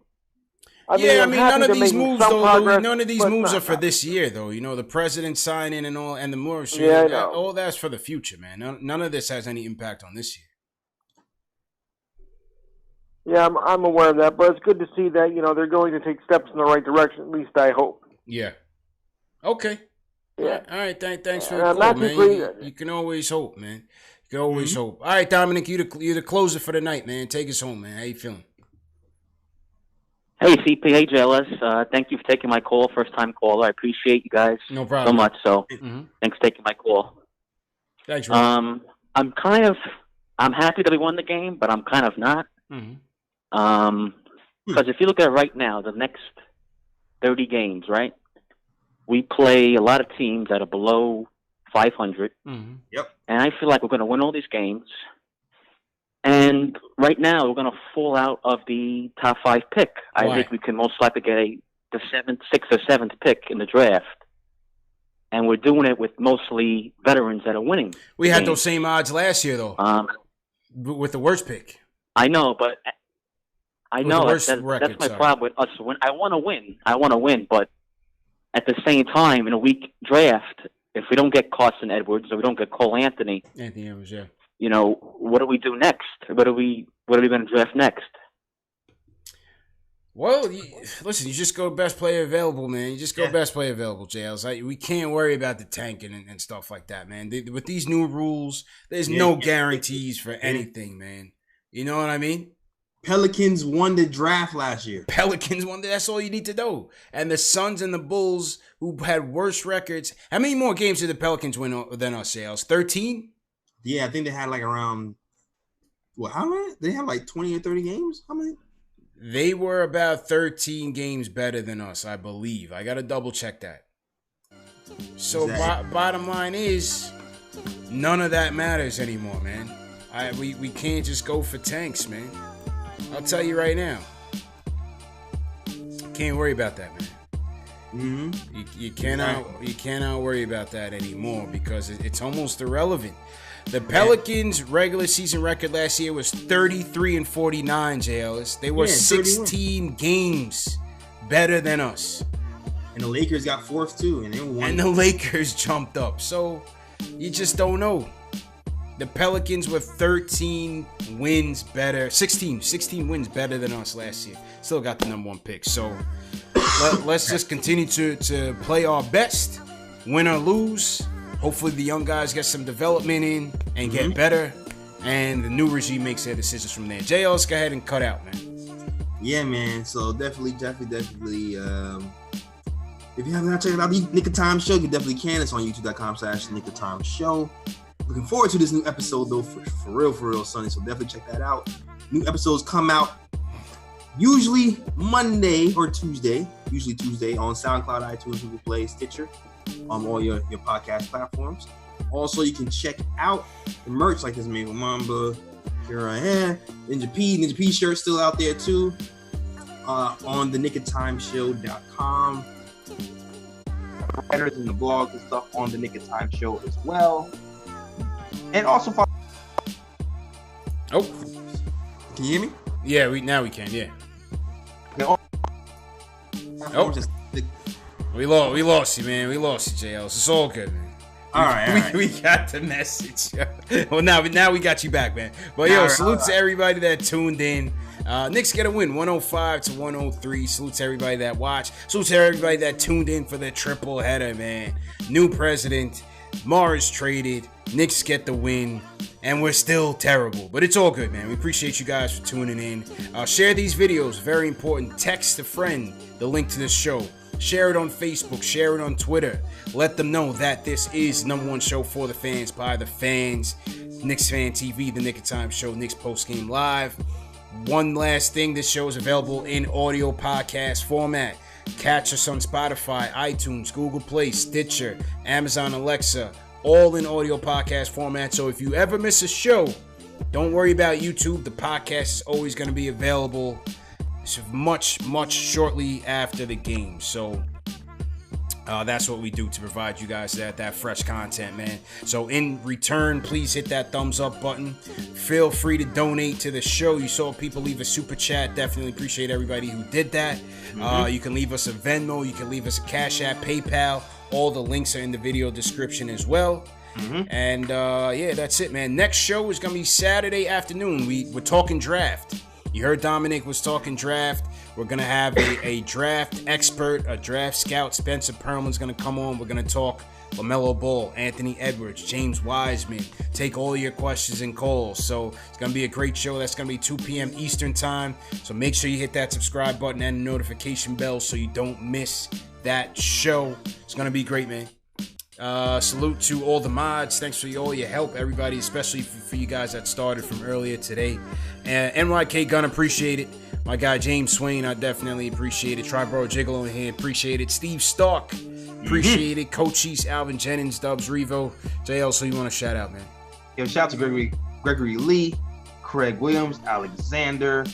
None of these moves, though, Louis, none of these moves are for this year, though. The president signing and all, and the more, all that's for the future, man. None of this has any impact on this year. Yeah, I'm aware of that, but it's good to see that, they're going to take steps in the right direction, at least I hope. Yeah. Okay. Yeah. All right, thanks for the call, man. You can always hope, man. You can always hope. All right, Dominic, you're the closer for the night, man. Take us home, man. How you feeling? Hey, CP, hey, JLS. Thank you for taking my call, first-time caller. I appreciate you guys no problem. So much, so thanks for taking my call. Thanks, Ron. I'm happy that we won the game, but I'm kind of not. Because if you look at it right now, the next 30 games, right, we play a lot of teams that are below 500. Yep. And I feel like we're going to win all these games. And right now, we're going to fall out of the top 5 pick. Why? I think we can most likely get the 6th or 7th pick in the draft. And we're doing it with mostly veterans that are winning. We had those same odds last year, though, with the worst pick. I know, but that's my problem with us. I want to win, but at the same time, in a weak draft, if we don't get Carson Edwards or we don't get Cole Anthony Edwards, yeah. What do we do next? What are we going to draft next? Well, listen, you just go best player available, man. You just go best player available, JLs. We can't worry about the tanking and stuff like that, man. With these new rules, there's no guarantees for anything, man. You know what I mean? Pelicans won the draft last year. That's all you need to know. And the Suns and the Bulls, who had worse records. How many more games did the Pelicans win than us, JLs? 13? Yeah, I think they had like around, how many? They had like 20 or 30 games? How many? They were about 13 games better than us, I believe. I got to double check that. So bottom line is, none of that matters anymore, man. We can't just go for tanks, man. I'll tell you right now. Can't worry about that, man. You cannot worry about that anymore because it's almost irrelevant. The Pelicans' regular season record last year was 33-49, JLS. They were 16 games better than us. And the Lakers got 4th too, and they won. And the Lakers jumped up. So you just don't know. The Pelicans were 16 wins better than us last year. Still got the number 1 pick. So let's just continue to play our best, win or lose. Hopefully the young guys get some development in and get better, and the new regime makes their decisions from there. JL, let's go ahead and cut out, man. Yeah, man. So definitely. If you haven't checked out the Nick of Time Show, you definitely can. It's on youtube.com/Nick of Time Show. Looking forward to this new episode, though, for real, Sonny. So definitely check that out. New episodes come out usually Monday or Tuesday. Usually Tuesday on SoundCloud, iTunes, Google Play, Stitcher, on all your podcast platforms. Also, you can check out the merch like this Maple Mamba, here I am, Ninja P shirt still out there too. on the knickoftimeshow.com. Writers and the blogs and stuff on the Nick of Time Show as well. And also follow. Oh, can you hear me? Yeah, we can. Yeah. Okay. Oh, we lost you, man. We lost you, JL. It's all good, man. All right. We got the message. Well, now we got you back, man. But yo, salute to everybody that tuned in. Knicks get a win, 105-103. Salute to everybody that watched. Salute to everybody that tuned in for the triple header, man. New president, Mars traded, Knicks get the win, and we're still terrible. But it's all good, man. We appreciate you guys for tuning in. Share these videos, very important. Text a friend the link to this show. Share it on Facebook. Share it on Twitter. Let them know that this is the #1 show for the fans, by the fans. KnicksFanTV, the Nick of Time Show, Knicks Post Game Live. One last thing, this show is available in audio podcast format. Catch us on Spotify, iTunes, Google Play, Stitcher, Amazon Alexa, all in audio podcast format. So if you ever miss a show, don't worry about YouTube. The podcast is always going to be available much shortly after the game. So that's what we do to provide you guys that fresh content, man. So in return, please hit that thumbs up button. Feel free to donate to the show. You saw people leave a super chat. Definitely appreciate everybody who did that. You can leave us a Venmo. You can leave us a Cash App, PayPal. All the links are in the video description as well. And yeah, that's it, man. Next show is gonna be Saturday afternoon. We're talking draft. You heard Dominic was talking draft. We're going to have a draft expert, a draft scout. Spencer Perlman's going to come on. We're going to talk LaMelo Ball, Anthony Edwards, James Wiseman. Take all your questions and calls. So it's going to be a great show. That's going to be 2 p.m. Eastern time. So make sure you hit that subscribe button and the notification bell so you don't miss that show. It's going to be great, man. Salute to all the mods. Thanks for all your help, everybody, especially for you guys that started from earlier today. And NYK Gunn, appreciate it. My guy James Swain, I definitely appreciate it. Triborough Jiggle in here, appreciate it. Steve Stark, appreciate it. Coaches, Alvin Jennings, Dubs, Revo. JL, so you want to shout out, man? Yo, shout out to Gregory Lee, Craig Williams, Alexander,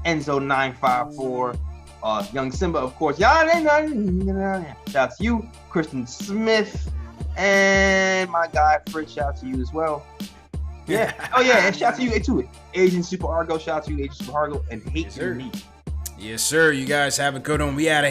Enzo954, Young Simba, of course. Shout out to you, Kristen Smith, and my guy Fritz. Shout out to you as well. Yeah. Oh yeah, and shout out to you too. Agent Super Argo. Shout out to you, Agent Super Argo, and Hate Your Meat. Yes, sir. You guys have a good one. We out of